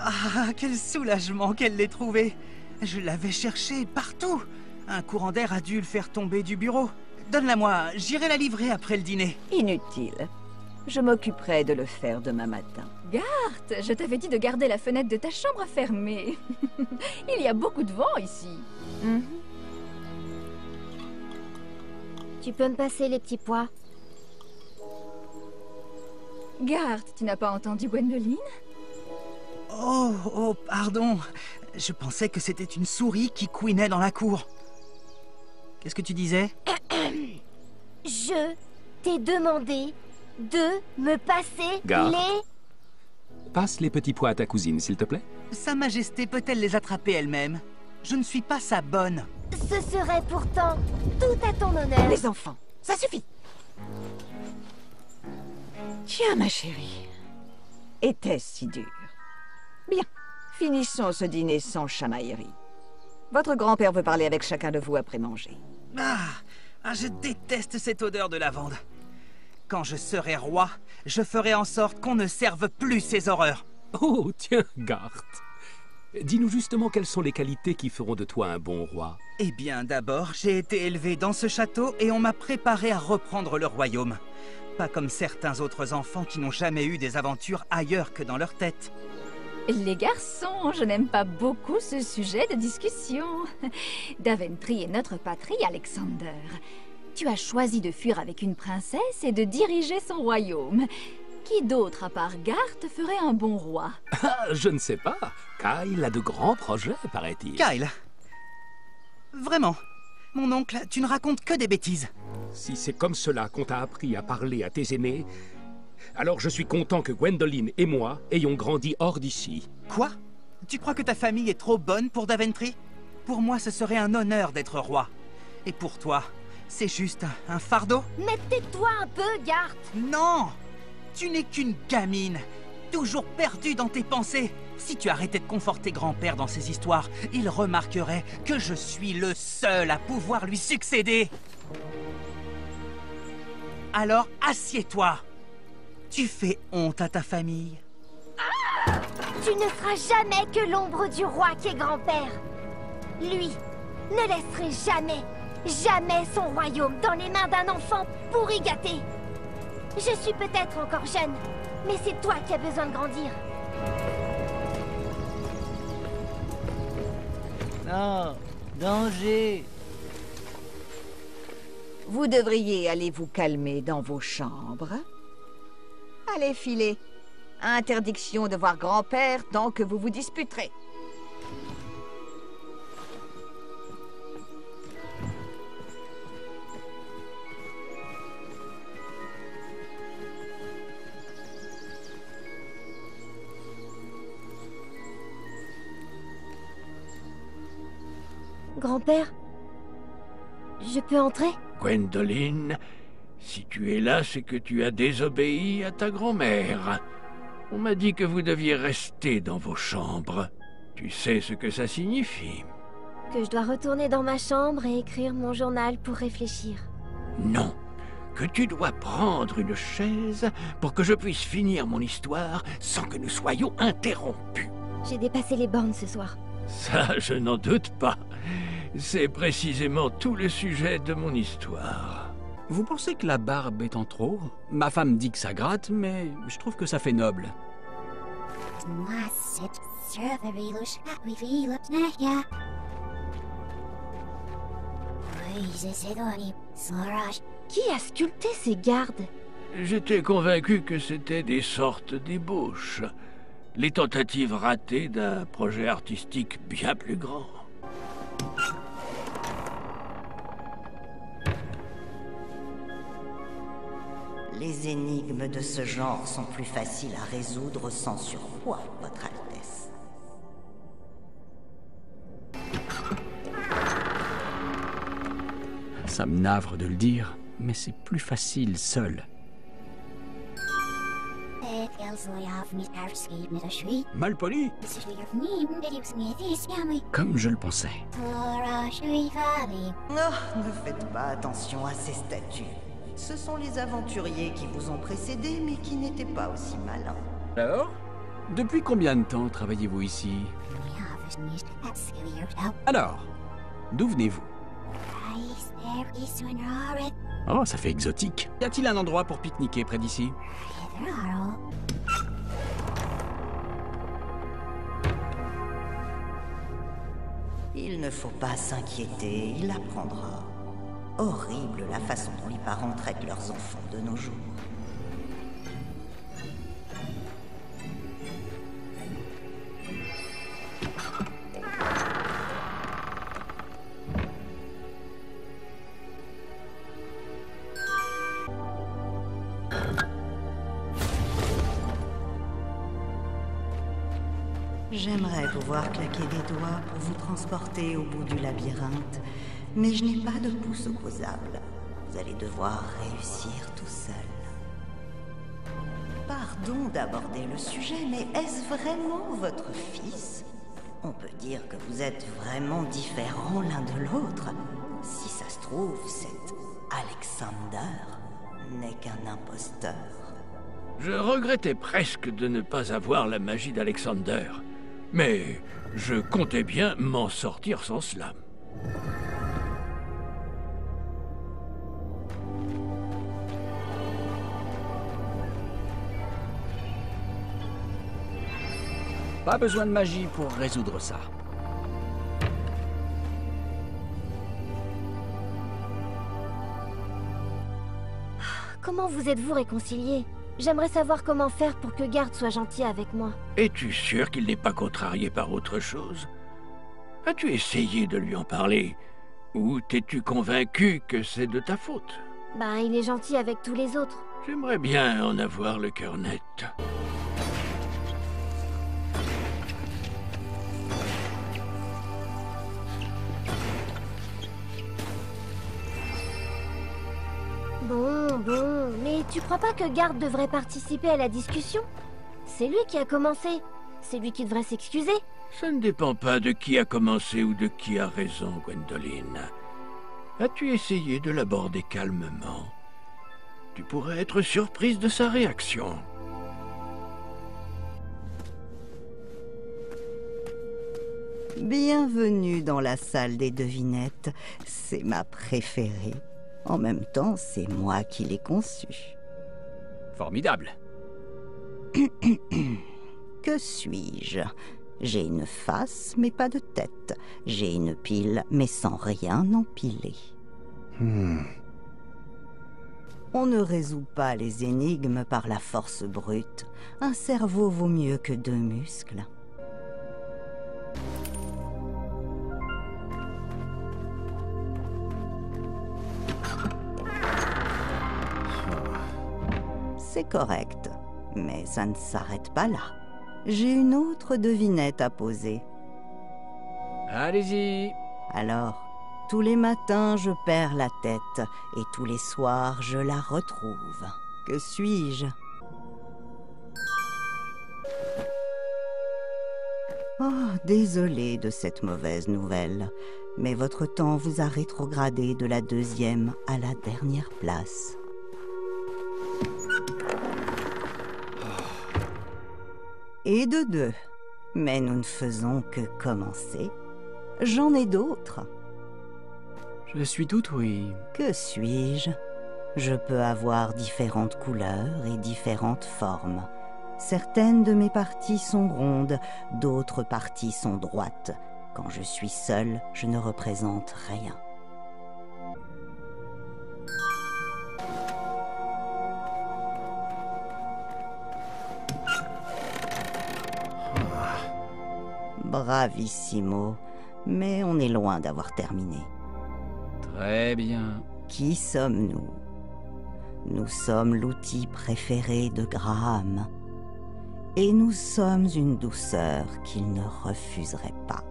Ah, quel soulagement qu'elle l'ait trouvé! Je l'avais cherché partout. Un courant d'air a dû le faire tomber du bureau. Donne-la-moi, j'irai la livrer après le dîner. Inutile. Je m'occuperai de le faire demain matin. Garth, je t'avais dit de garder la fenêtre de ta chambre fermée. Il y a beaucoup de vent ici. Tu peux me passer les petits pois? Garth, tu n'as pas entendu Gwendoline? Oh, pardon. Je pensais que c'était une souris qui couinait dans la cour. Qu'est-ce que tu disais? Je t'ai demandé de me passer Garth. les... Passe les petits pois à ta cousine, s'il te plaît. Sa Majesté peut-elle les attraper elle-même? Je ne suis pas sa bonne. Ce serait pourtant tout à ton honneur. Les enfants, ça suffit. Tiens, ma chérie. Était-ce si dur? Bien, finissons ce dîner sans chamaillerie. Votre grand-père veut parler avec chacun de vous après manger. Je déteste cette odeur de lavande. Quand je serai roi, je ferai en sorte qu'on ne serve plus ces horreurs. Oh, tiens, Garth. Dis-nous justement quelles sont les qualités qui feront de toi un bon roi. Eh bien, d'abord, j'ai été élevé dans ce château et on m'a préparé à reprendre le royaume. Pas comme certains autres enfants qui n'ont jamais eu des aventures ailleurs que dans leur tête. Les garçons, je n'aime pas beaucoup ce sujet de discussion. Daventry est notre patrie, Alexander. Tu as choisi de fuir avec une princesse et de diriger son royaume. Qui d'autre, à part Garth, ferait un bon roi? Ah, je ne sais pas. Kyle a de grands projets, paraît-il. Kyle? Vraiment? Mon oncle, tu ne racontes que des bêtises. Si c'est comme cela qu'on t'a appris à parler à tes aînés, alors je suis content que Gwendoline et moi ayons grandi hors d'ici. Quoi? Tu crois que ta famille est trop bonne pour Daventry? Pour moi, ce serait un honneur d'être roi. Et pour toi, c'est juste un fardeau? Mais tais-toi un peu, Garth! Non! Tu n'es qu'une gamine, toujours perdue dans tes pensées. Si tu arrêtais de conforter grand-père dans ses histoires, il remarquerait que je suis le seul à pouvoir lui succéder. Alors, assieds-toi. Tu fais honte à ta famille. Tu ne seras jamais que l'ombre du roi qui est grand-père. Lui ne laisserait jamais son royaume dans les mains d'un enfant pourri gâté. Je suis peut-être encore jeune, mais c'est toi qui as besoin de grandir. Non, danger. Vous devriez aller vous calmer dans vos chambres. Allez, filez. Interdiction de voir grand-père tant que vous vous disputerez. Grand-père, je peux entrer? Gwendoline, si tu es là, c'est que tu as désobéi à ta grand-mère. On m'a dit que vous deviez rester dans vos chambres. Tu sais ce que ça signifie? Que je dois retourner dans ma chambre et écrire mon journal pour réfléchir. Non, que tu dois prendre une chaise pour que je puisse finir mon histoire sans que nous soyons interrompus. J'ai dépassé les bornes ce soir. Ça, je n'en doute pas. C'est précisément tout le sujet de mon histoire. Vous pensez que la barbe est en trop? Ma femme dit que ça gratte, mais je trouve que ça fait noble. Qui a sculpté ces gardes? J'étais convaincu que c'était des sortes d'ébauches. Les tentatives ratées d'un projet artistique bien plus grand. Les énigmes de ce genre sont plus faciles à résoudre sans surpoids, Votre Altesse. Ça me navre de le dire, mais c'est plus facile seul. Malpoli? Comme je le pensais. Oh, ne faites pas attention à ces statues. Ce sont les aventuriers qui vous ont précédés, mais qui n'étaient pas aussi malins. Alors? Depuis combien de temps travaillez-vous ici? Alors, d'où venez-vous? Oh, ça fait exotique. Y a-t-il un endroit pour pique-niquer près d'ici? Il ne faut pas s'inquiéter, il apprendra. Horrible la façon dont les parents traitent leurs enfants de nos jours. J'aimerais pouvoir claquer des doigts pour vous transporter au bout du labyrinthe, mais je n'ai pas de pouce opposable. Vous allez devoir réussir tout seul. Pardon d'aborder le sujet, mais est-ce vraiment votre fils? On peut dire que vous êtes vraiment différents l'un de l'autre. Si ça se trouve, cet Alexander n'est qu'un imposteur. Je regrettais presque de ne pas avoir la magie d'Alexander. Mais je comptais bien m'en sortir sans cela. Pas besoin de magie pour résoudre ça. Comment vous êtes-vous réconciliés? J'aimerais savoir comment faire pour que Garth soit gentil avec moi. Es-tu sûr qu'il n'est pas contrarié par autre chose? As-tu essayé de lui en parler? Ou t'es-tu convaincu que c'est de ta faute? Ben, il est gentil avec tous les autres. J'aimerais bien en avoir le cœur net. Bon, mais tu crois pas que Garth devrait participer à la discussion? C'est lui qui a commencé. C'est lui qui devrait s'excuser. Ça ne dépend pas de qui a commencé ou de qui a raison, Gwendoline. As-tu essayé de l'aborder calmement? Tu pourrais être surprise de sa réaction. Bienvenue dans la salle des devinettes. C'est ma préférée. En même temps, c'est moi qui l'ai conçue. Formidable. Que suis-je? J'ai une face, mais pas de tête. J'ai une pile, mais sans rien empiler. On ne résout pas les énigmes par la force brute. Un cerveau vaut mieux que 2 muscles. C'est correct, mais ça ne s'arrête pas là. J'ai une autre devinette à poser. Allez-y. Alors, tous les matins, je perds la tête, et tous les soirs, je la retrouve. Que suis-je? Oh, désolé de cette mauvaise nouvelle, mais votre temps vous a rétrogradé de la 2e à la dernière place. Et de 2. Mais nous ne faisons que commencer. J'en ai d'autres. Je suis tout oui. Que suis-je? Je peux avoir différentes couleurs et différentes formes. Certaines de mes parties sont rondes, d'autres parties sont droites. Quand je suis seule, je ne représente rien. Bravissimo, mais on est loin d'avoir terminé. Très bien. Qui sommes-nous? Nous sommes l'outil préféré de Graham. Et nous sommes une douceur qu'il ne refuserait pas.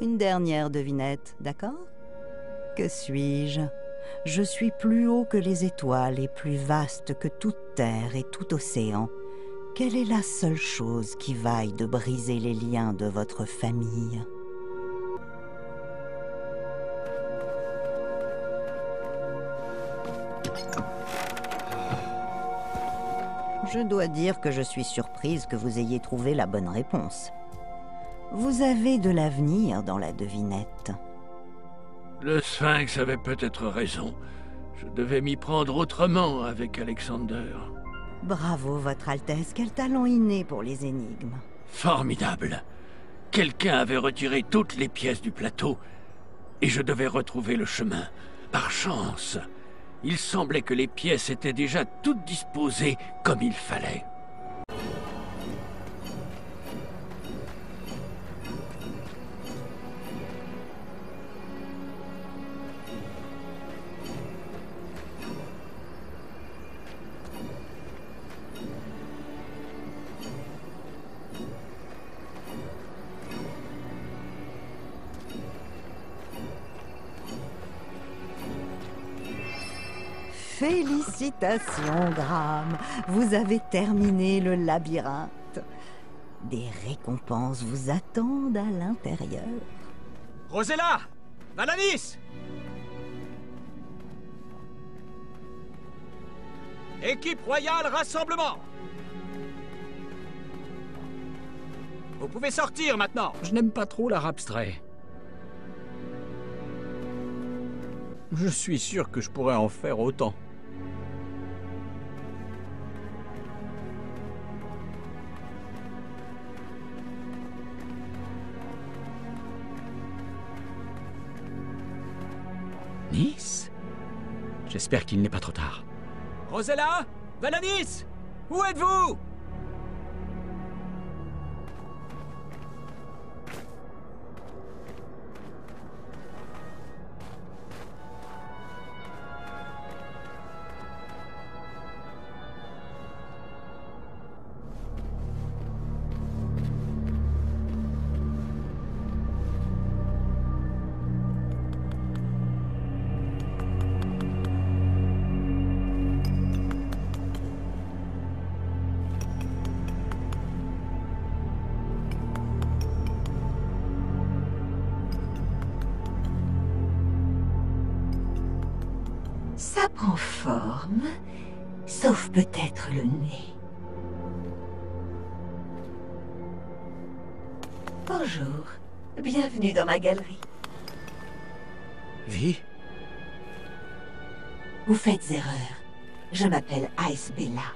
Une dernière devinette, d'accord? Que suis-je? Je suis plus haut que les étoiles et plus vaste que toute terre et tout océan. Quelle est la seule chose qui vaille de briser les liens de votre famille? Je dois dire que je suis surprise que vous ayez trouvé la bonne réponse. Vous avez de l'avenir dans la devinette. Le Sphinx avait peut-être raison. Je devais m'y prendre autrement avec Alexander. Bravo, Votre Altesse. Quel talent inné pour les énigmes. Formidable. Quelqu'un avait retiré toutes les pièces du plateau et je devais retrouver le chemin. Par chance, il semblait que les pièces étaient déjà toutes disposées comme il fallait. Félicitations, Graham. Vous avez terminé le labyrinthe. Des récompenses vous attendent à l'intérieur. Rosella! Valanis! Équipe royale, rassemblement! Vous pouvez sortir maintenant. Je n'aime pas trop l'art abstrait. Je suis sûr que je pourrais en faire autant. Nice? J'espère qu'il n'est pas trop tard. Rosella? Valanis? Où êtes-vous? Ça prend forme, sauf peut-être le nez. Bonjour, bienvenue dans ma galerie. Vi? Vous faites erreur. Je m'appelle Ice Bella.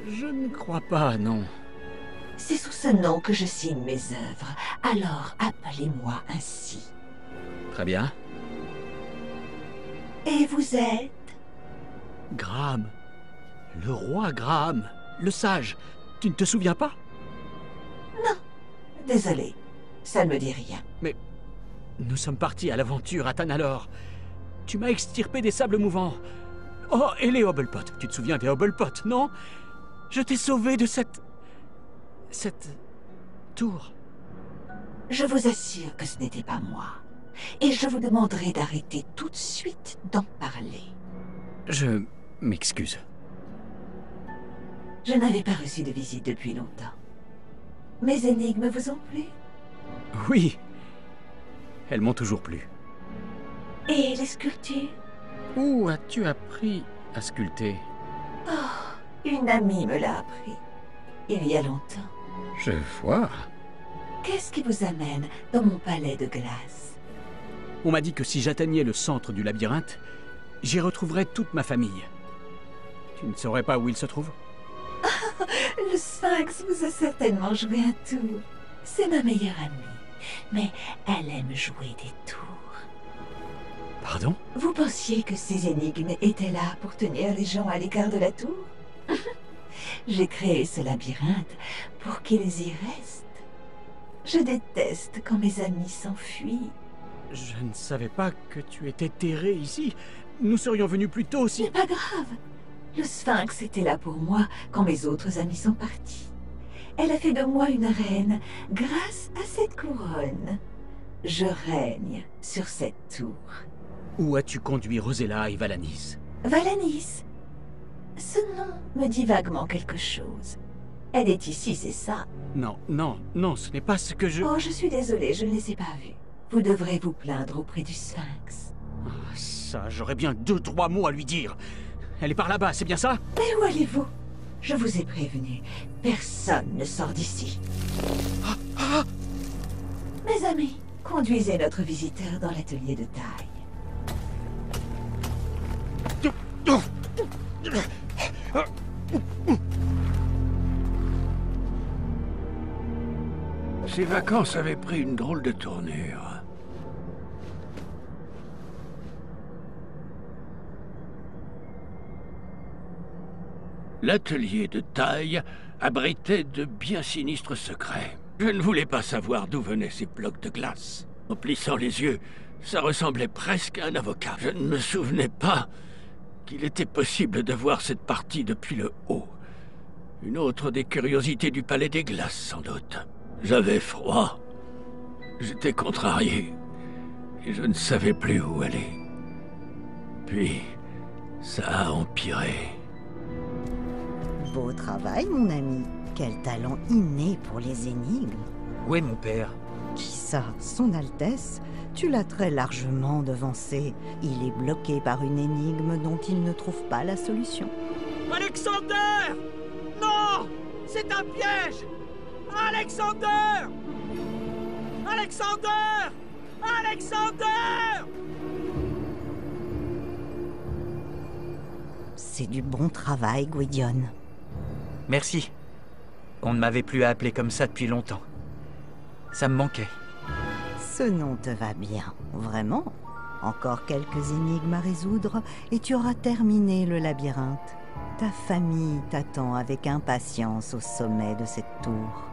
Je ne crois pas, non. C'est sous ce nom que je signe mes œuvres, alors appelez-moi ainsi. Très bien. Et vous êtes? Graham. Le roi Graham. Le sage. Tu ne te souviens pas? Non. Désolé. Ça ne me dit rien. Mais nous sommes partis à l'aventure à Tanalor. Tu m'as extirpé des sables mouvants. Oh, et les Hobblepot. Tu te souviens des Hobblepot, non? Je t'ai sauvé de cette tour. Je vous assure que ce n'était pas moi. Et je vous demanderai d'arrêter tout de suite d'en parler. Je m'excuse. Je n'avais pas reçu de visite depuis longtemps. Mes énigmes vous ont plu? Oui. Elles m'ont toujours plu. Et les sculptures? Où as-tu appris à sculpter? Oh, une amie me l'a appris. Il y a longtemps. Je vois. Qu'est-ce qui vous amène dans mon palais de glace? On m'a dit que si j'atteignais le centre du labyrinthe, j'y retrouverais toute ma famille. Tu ne saurais pas où il se trouve? Le Sphinx vous a certainement joué un tour. C'est ma meilleure amie, mais elle aime jouer des tours. Pardon? Vous pensiez que ces énigmes étaient là pour tenir les gens à l'écart de la tour? J'ai créé ce labyrinthe pour qu'ils y restent. Je déteste quand mes amis s'enfuient. Je ne savais pas que tu étais terré ici. Nous serions venus plus tôt si... C'est pas grave. Le Sphinx était là pour moi quand mes autres amis sont partis. Elle a fait de moi une reine grâce à cette couronne. Je règne sur cette tour. Où as-tu conduit Rosella et Valanis? Valanis? Ce nom me dit vaguement quelque chose. Elle est ici, c'est ça? Non, non, non, ce n'est pas ce que je... Oh, je suis désolée, je ne les ai pas vus. Vous devrez vous plaindre auprès du Sphinx. Ah, ça, j'aurais bien 2-3 mots à lui dire. Elle est par là-bas, c'est bien ça? Mais où allez-vous? Je vous ai prévenu. Personne ne sort d'ici. Mes amis, conduisez notre visiteur dans l'atelier de taille. Ces vacances avaient pris une drôle de tournure. L'atelier de taille abritait de bien sinistres secrets. Je ne voulais pas savoir d'où venaient ces blocs de glace. En plissant les yeux, ça ressemblait presque à un avocat. Je ne me souvenais pas qu'il était possible de voir cette partie depuis le haut. Une autre des curiosités du palais des glaces, sans doute. J'avais froid. J'étais contrarié. Et je ne savais plus où aller. Puis, Ça a empiré. Beau travail, mon ami. Quel talent inné pour les énigmes. Où est mon père? Qui ça? Son Altesse? Tu l'as très largement devancé. Il est bloqué par une énigme dont il ne trouve pas la solution. Alexander! Non! C'est un piège! Alexander! Alexander! Alexander! C'est du bon travail, Gwydion. Merci. On ne m'avait plus appelé comme ça depuis longtemps. Ça me manquait. Ce nom te va bien, vraiment. Encore quelques énigmes à résoudre et tu auras terminé le labyrinthe. Ta famille t'attend avec impatience au sommet de cette tour.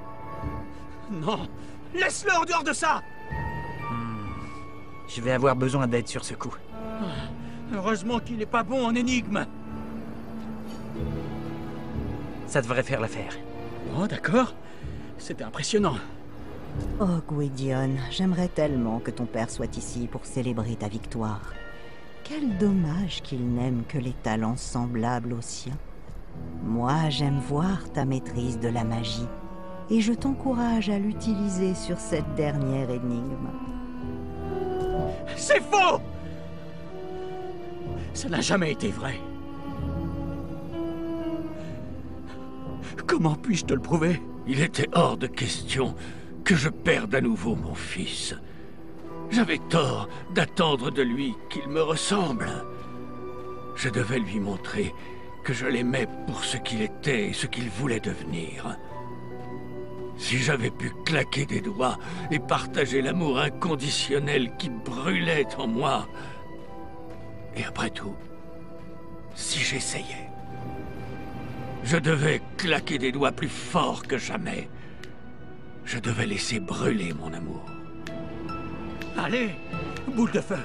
Non! Laisse-le en dehors de ça! Je vais avoir besoin d'aide sur ce coup. Heureusement qu'il n'est pas bon en énigme. Ça devrait faire l'affaire. Oh, d'accord. C'était impressionnant. Oh, Gwydion, j'aimerais tellement que ton père soit ici pour célébrer ta victoire. Quel dommage qu'il n'aime que les talents semblables aux siens. Moi, j'aime voir ta maîtrise de la magie, et je t'encourage à l'utiliser sur cette dernière énigme. C'est faux! Ça n'a jamais été vrai. Comment puis-je te le prouver? Il était hors de question que je perde à nouveau mon fils. J'avais tort d'attendre de lui qu'il me ressemble. Je devais lui montrer que je l'aimais pour ce qu'il était et ce qu'il voulait devenir. Si j'avais pu claquer des doigts et partager l'amour inconditionnel qui brûlait en moi. Et après tout, si j'essayais, je devais claquer des doigts plus fort que jamais. Je devais laisser brûler mon amour. Allez, boule de feu.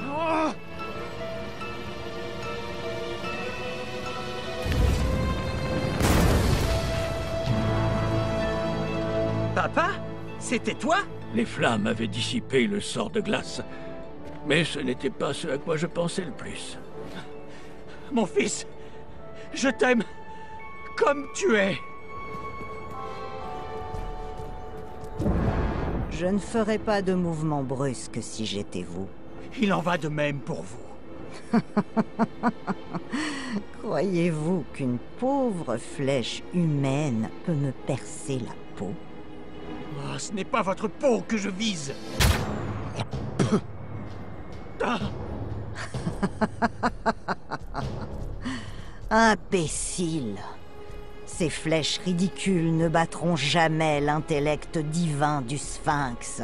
Oh! Papa? C'était toi? Les flammes avaient dissipé le sort de glace. Mais ce n'était pas ce à quoi je pensais le plus. Mon fils, je t'aime comme tu es. Je ne ferais pas de mouvement brusque si j'étais vous. Il en va de même pour vous. Croyez-vous qu'une pauvre flèche humaine peut me percer la peau? Oh, ce n'est pas votre peau que je vise. Ah. Imbécile! Ces flèches ridicules ne battront jamais l'intellect divin du Sphinx.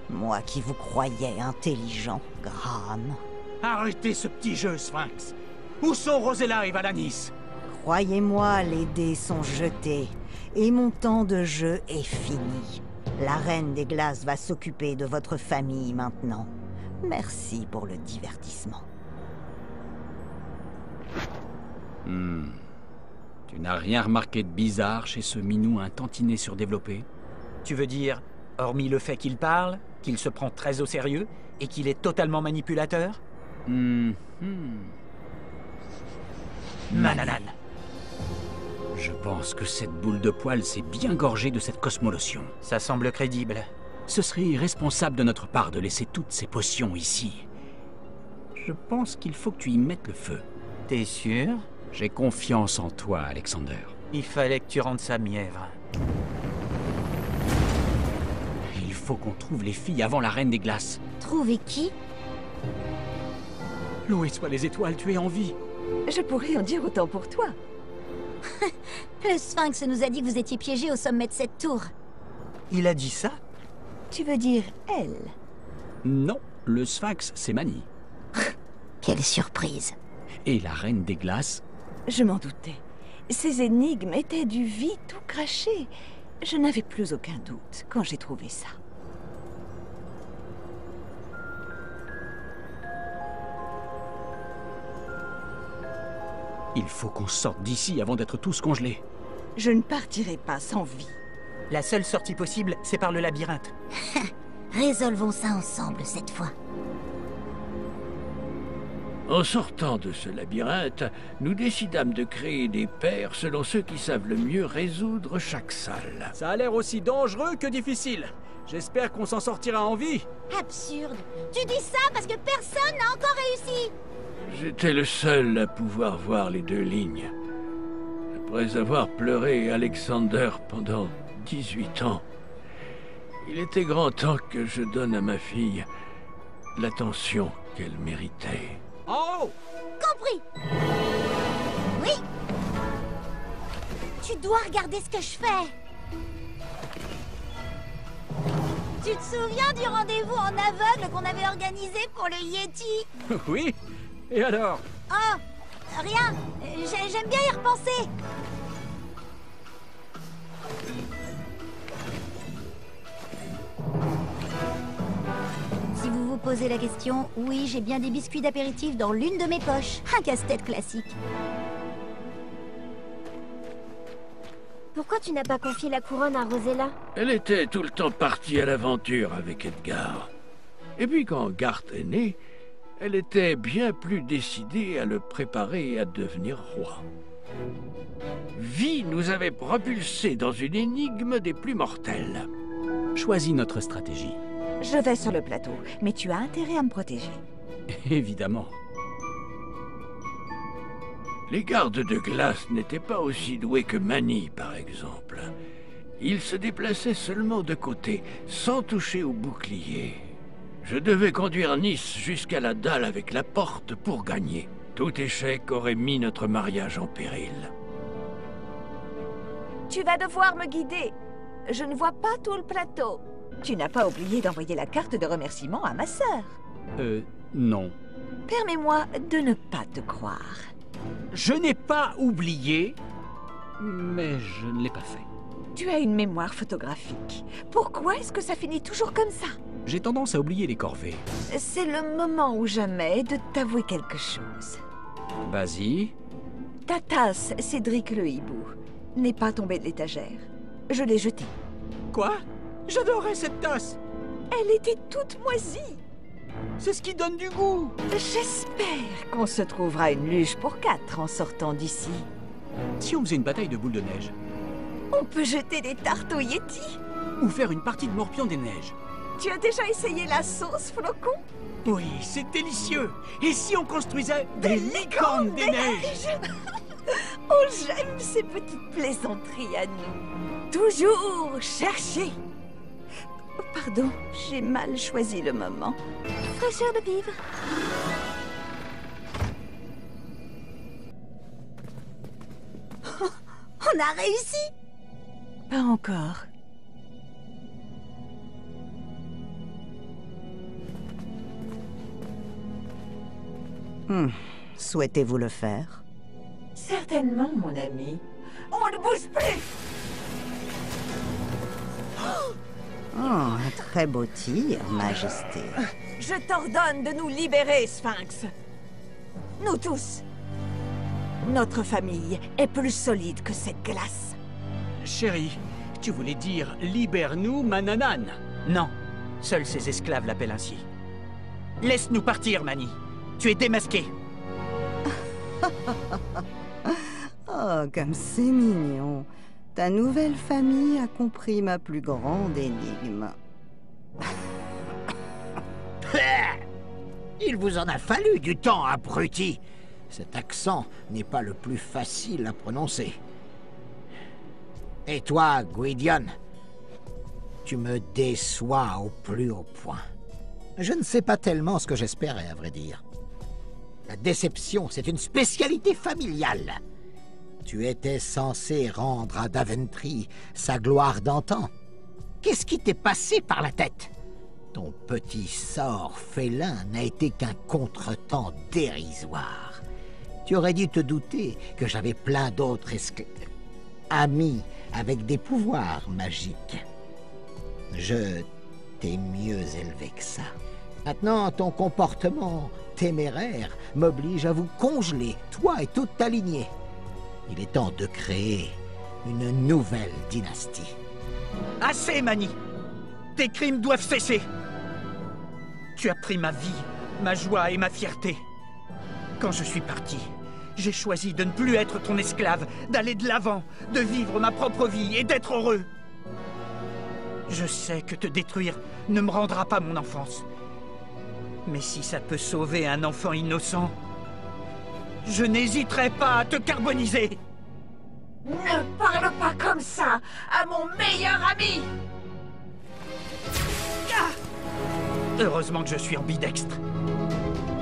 Moi qui vous croyais intelligent, Graham. Arrêtez ce petit jeu, Sphinx. Où sont Rosella et Valanis? Croyez-moi, les dés sont jetés, et mon temps de jeu est fini. La Reine des Glaces va s'occuper de votre famille maintenant. Merci pour le divertissement. Tu n'as rien remarqué de bizarre chez ce minou un tantinet surdéveloppé? Tu veux dire, hormis le fait qu'il parle, qu'il se prend très au sérieux, et qu'il est totalement manipulateur? Mananan. Je pense que cette boule de poil s'est bien gorgée de cette cosmolotion. Ça semble crédible. Ce serait irresponsable de notre part de laisser toutes ces potions ici. Je pense qu'il faut que tu y mettes le feu. T'es sûr? J'ai confiance en toi, Alexander. Il fallait que tu rendes ça mièvre. Il faut qu'on trouve les filles avant la Reine des Glaces. Trouver qui? Loué soient les étoiles, tu es en vie. Je pourrais en dire autant pour toi. Le Sphinx nous a dit que vous étiez piégés au sommet de cette tour. Il a dit ça? Tu veux dire elle? Non, le Sphinx, c'est Mani. Quelle surprise. Et la Reine des Glaces? Je m'en doutais. Ces énigmes étaient du vide tout craché. Je n'avais plus aucun doute quand j'ai trouvé ça. Il faut qu'on sorte d'ici avant d'être tous congelés. Je ne partirai pas sans vie. La seule sortie possible, c'est par le labyrinthe. Résolvons ça ensemble cette fois. En sortant de ce labyrinthe, nous décidâmes de créer des paires selon ceux qui savent le mieux résoudre chaque salle. Ça a l'air aussi dangereux que difficile. J'espère qu'on s'en sortira en vie. Absurde. Tu dis ça parce que personne n'a encore réussi. J'étais le seul à pouvoir voir les deux lignes. Après avoir pleuré Alexander pendant 18 ans, il était grand temps que je donne à ma fille l'attention qu'elle méritait. En haut! Compris. Oui. Tu dois regarder ce que je fais. Tu te souviens du rendez-vous en aveugle qu'on avait organisé pour le Yeti? Oui. Et alors? Oh, rien. J'aime bien y repenser. Si vous vous posez la question, oui, j'ai bien des biscuits d'apéritif dans l'une de mes poches. Un casse-tête classique. Pourquoi tu n'as pas confié la couronne à Rosella? Elle était tout le temps partie à l'aventure avec Edgar. Et puis quand Garth est né, elle était bien plus décidée à le préparer à devenir roi. Vie nous avait propulsés dans une énigme des plus mortelles. Choisis notre stratégie. Je vais sur le plateau, mais tu as intérêt à me protéger. Évidemment. Les gardes de glace n'étaient pas aussi doués que Manny, par exemple. Ils se déplaçaient seulement de côté, sans toucher au bouclier. Je devais conduire Nice jusqu'à la dalle avec la porte pour gagner. Tout échec aurait mis notre mariage en péril. Tu vas devoir me guider. Je ne vois pas tout le plateau. Tu n'as pas oublié d'envoyer la carte de remerciement à ma sœur. Non. Permets-moi de ne pas te croire. Je n'ai pas oublié, mais je ne l'ai pas fait. Tu as une mémoire photographique. Pourquoi est-ce que ça finit toujours comme ça? J'ai tendance à oublier les corvées. C'est le moment ou jamais de t'avouer quelque chose. Vas-y. Ta tasse, Cédric le hibou, n'est pas tombée de l'étagère. Je l'ai jetée. Quoi? J'adorais cette tasse. Elle était toute moisie. C'est ce qui donne du goût. J'espère qu'on se trouvera une luge pour 4 en sortant d'ici. Si on faisait une bataille de boules de neige? On peut jeter des tartes au Yeti. Ou faire une partie de morpion des neiges. Tu as déjà essayé la sauce flocon? Oui, c'est délicieux. Et si on construisait des licornes des neiges? Oh, j'aime ces petites plaisanteries à nous. Toujours chercher. Pardon, j'ai mal choisi le moment. Fraîcheur de vivre. On a réussi! Pas encore. Souhaitez-vous le faire? Certainement, mon ami. On ne bouge plus! Oh, un très beau tir, Majesté. Je t'ordonne de nous libérer, Sphinx. Nous tous. Notre famille est plus solide que cette glace. Chérie, tu voulais dire « Libère-nous, Mananan ». Non, seuls ses esclaves l'appellent ainsi. Laisse-nous partir, Manny. Tu es démasqué. Oh, comme c'est mignon. Ta nouvelle famille a compris ma plus grande énigme. Il vous en a fallu du temps, abruti. Cet accent n'est pas le plus facile à prononcer. Et toi, Gwydion, tu me déçois au plus haut point. Je ne sais pas tellement ce que j'espérais, à vrai dire. La déception, c'est une spécialité familiale. Tu étais censé rendre à Daventry sa gloire d'antan. Qu'est-ce qui t'est passé par la tête? Ton petit sort félin n'a été qu'un contretemps dérisoire. Tu aurais dû te douter que j'avais plein d'autres amis avec des pouvoirs magiques. Je t'ai mieux élevé que ça. Maintenant, ton comportement téméraire m'oblige à vous congeler, toi et toute ta lignée. Il est temps de créer une nouvelle dynastie. Assez, Manny. Tes crimes doivent cesser. Tu as pris ma vie, ma joie et ma fierté. Quand je suis parti, j'ai choisi de ne plus être ton esclave, d'aller de l'avant, de vivre ma propre vie et d'être heureux. Je sais que te détruire ne me rendra pas mon enfance. Mais si ça peut sauver un enfant innocent, je n'hésiterai pas à te carboniser. Ne parle pas comme ça à mon meilleur ami! Ah! Heureusement que je suis ambidextre.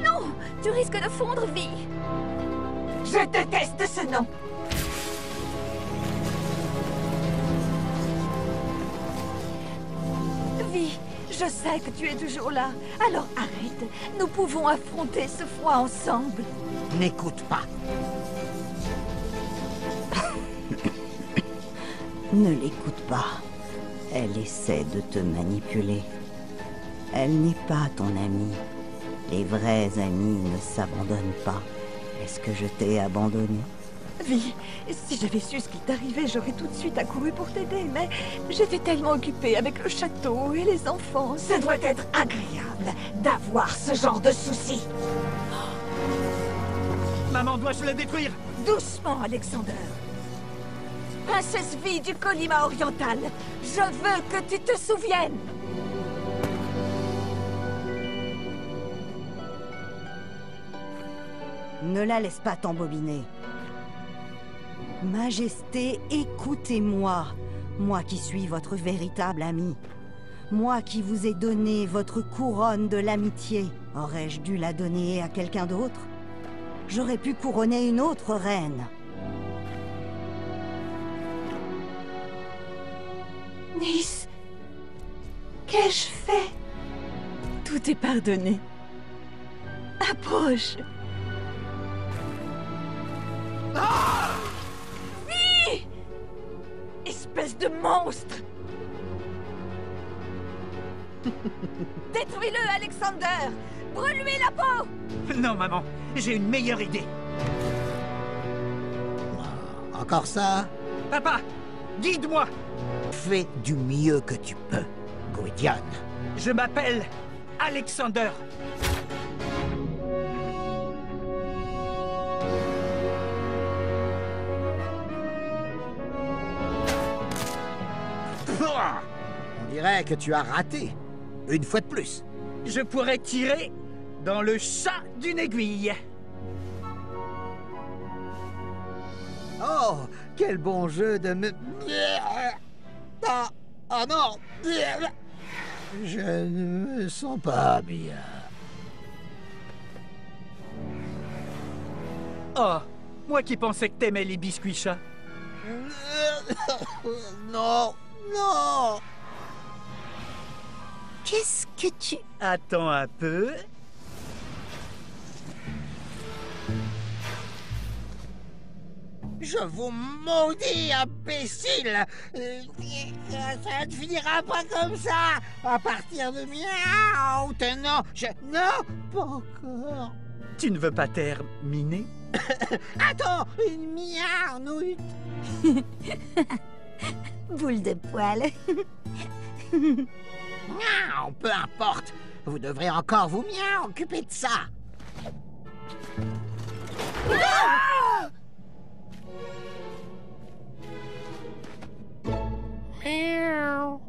Non! Tu risques de fondre, Vi! Je déteste ce nom! Vi, je sais que tu es toujours là. Alors arrête. Nous pouvons affronter ce froid ensemble. N'écoute pas. Ne l'écoute pas. Elle essaie de te manipuler. Elle n'est pas ton amie. Les vrais amis ne s'abandonnent pas. Est-ce que je t'ai abandonné? Vi, si j'avais su ce qui t'arrivait, j'aurais tout de suite accouru pour t'aider, mais j'étais tellement occupée avec le château et les enfants. Ça doit être agréable d'avoir ce genre de soucis. Maman, dois-je la détruire? Doucement, Alexander. Princesse Vi du Colima oriental, je veux que tu te souviennes. Ne la laisse pas t'embobiner. Majesté, écoutez-moi. Moi qui suis votre véritable ami. Moi qui vous ai donné votre couronne de l'amitié. Aurais-je dû la donner à quelqu'un d'autre? J'aurais pu couronner une autre reine. Nis, qu'ai-je fait? Tout est pardonné. Approche. Ah! Vi! Espèce de monstre! Détruis-le, Alexander! Brûle-lui la peau! Non, maman, j'ai une meilleure idée. Encore ça? Papa, guide-moi! Fais du mieux que tu peux, Gwydion. Je m'appelle Alexander. On dirait que tu as raté. Une fois de plus. Je pourrais tirer dans le chat d'une aiguille. Oh, quel bon jeu de me... Ah, ah non! Je ne me sens pas bien. Oh, moi qui pensais que t'aimais les biscuits chats. Non, non! Qu'est-ce que tu... Attends un peu. Je vous maudis, imbécile! Ça ne finira pas comme ça! À partir de miaou! Non, non, pas encore! Tu ne veux pas terminer? Attends, une miaou-nouille! Boule de poil. Miaou, peu importe! Vous devrez encore vous occuper de ça! Ah! Miaou.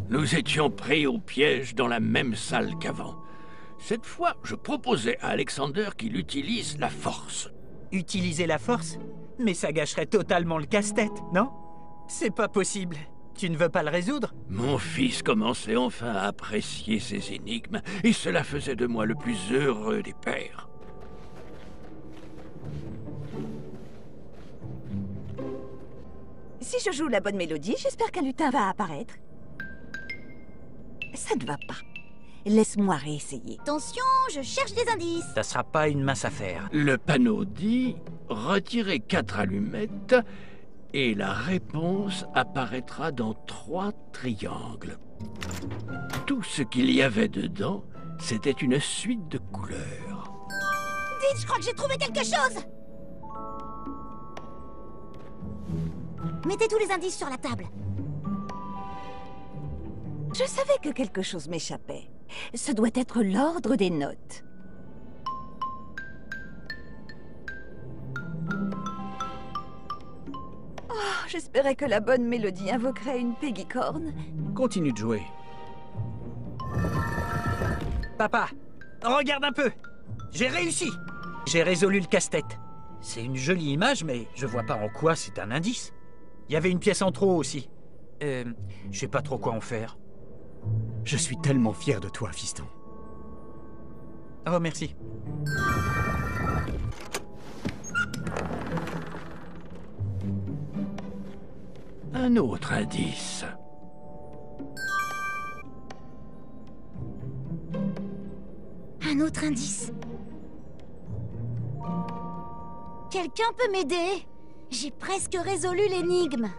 Nous étions pris au piège dans la même salle qu'avant. Cette fois, je proposais à Alexander qu'il utilise la force. Utiliser la force? Mais ça gâcherait totalement le casse-tête, non? C'est pas possible. Tu ne veux pas le résoudre? Mon fils commençait enfin à apprécier ces énigmes, et cela faisait de moi le plus heureux des pères. Si je joue la bonne mélodie, j'espère qu'un lutin va apparaître. Ça ne va pas. Laisse-moi réessayer. Attention, je cherche des indices. Ça sera pas une mince affaire. Le panneau dit « Retirez 4 allumettes » et la réponse apparaîtra dans 3 triangles. Tout ce qu'il y avait dedans, c'était une suite de couleurs. Dites, je crois que j'ai trouvé quelque chose. Mettez tous les indices sur la table. Je savais que quelque chose m'échappait. Ce doit être l'ordre des notes. Oh, j'espérais que la bonne mélodie invoquerait une Peggycorn. Continue de jouer. Papa, regarde un peu. J'ai réussi. J'ai résolu le casse-tête. C'est une jolie image, mais je vois pas en quoi c'est un indice. Il y avait une pièce en trop aussi. Je sais pas trop quoi en faire. Je suis tellement fier de toi, fiston. Oh, merci. Un autre indice. Un autre indice. Quelqu'un peut m'aider? J'ai presque résolu l'énigme.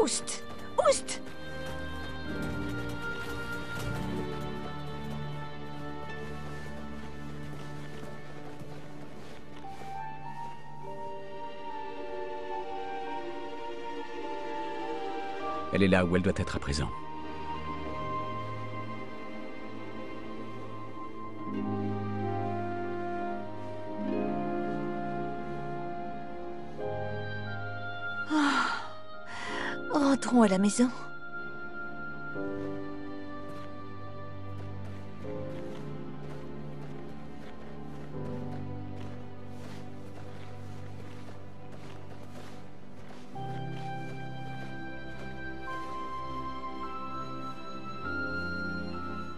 Oust! Oust! Elle est là où elle doit être à présent. Rentrons à la maison.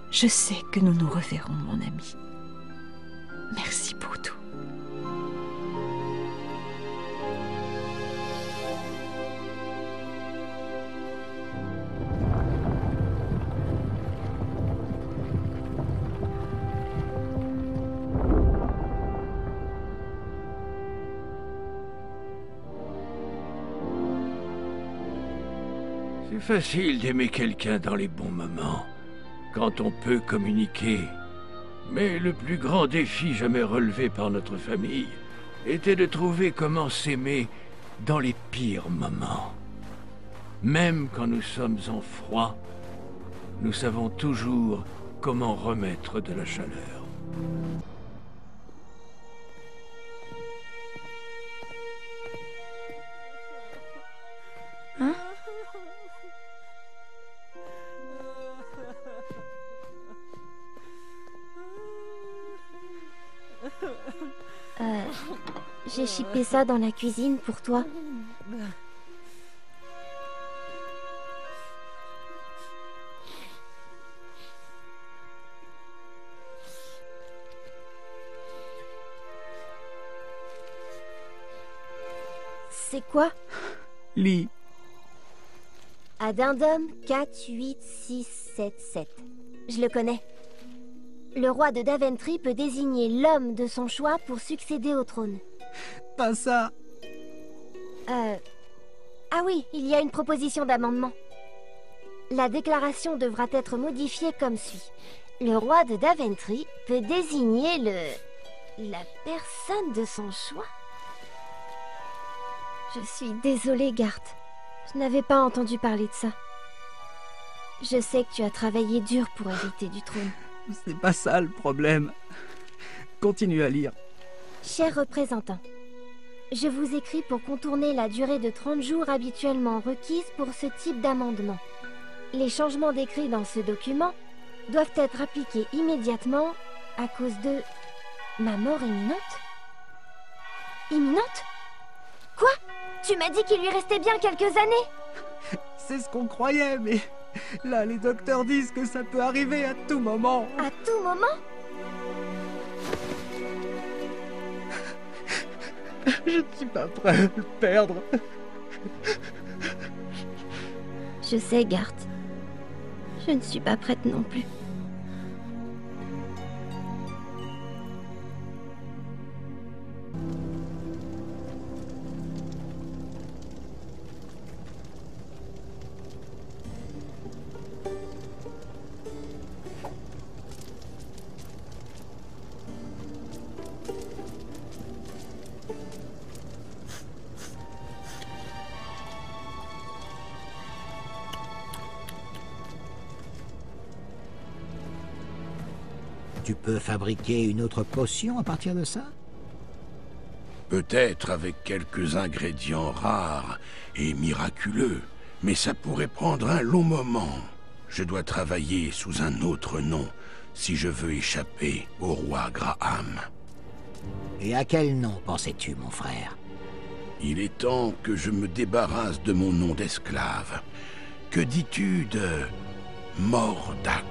Je sais que nous nous reverrons, mon ami. Merci pour tout. C'est facile d'aimer quelqu'un dans les bons moments, quand on peut communiquer. Mais le plus grand défi jamais relevé par notre famille était de trouver comment s'aimer dans les pires moments. Même quand nous sommes en froid, nous savons toujours comment remettre de la chaleur. Hein? J'ai chippé ça dans la cuisine pour toi. C'est quoi? Lis. Addendum 48677. Je le connais. Le roi de Daventry peut désigner l'homme de son choix pour succéder au trône. Pas ça. Ah oui, il y a une proposition d'amendement. La déclaration devra être modifiée comme suit. Le roi de Daventry peut désigner la personne de son choix. Je suis désolée, Garth. Je n'avais pas entendu parler de ça. Je sais que tu as travaillé dur pour hériter du trône. C'est pas ça le problème. Continue à lire. Cher représentant, je vous écris pour contourner la durée de 30 jours habituellement requise pour ce type d'amendement. Les changements décrits dans ce document doivent être appliqués immédiatement à cause de ma mort imminente. Imminente? Quoi? Tu m'as dit qu'il lui restait bien quelques années? C'est ce qu'on croyait, mais là, les docteurs disent que ça peut arriver à tout moment. À tout moment? Je ne suis pas prêt à le perdre. Je sais, Garth. Je ne suis pas prête non plus. Tu peux fabriquer une autre potion à partir de ça? Peut-être avec quelques ingrédients rares et miraculeux, mais ça pourrait prendre un long moment. Je dois travailler sous un autre nom si je veux échapper au roi Graham. Et à quel nom pensais-tu, mon frère? Il est temps que je me débarrasse de mon nom d'esclave. Que dis-tu de Mordack?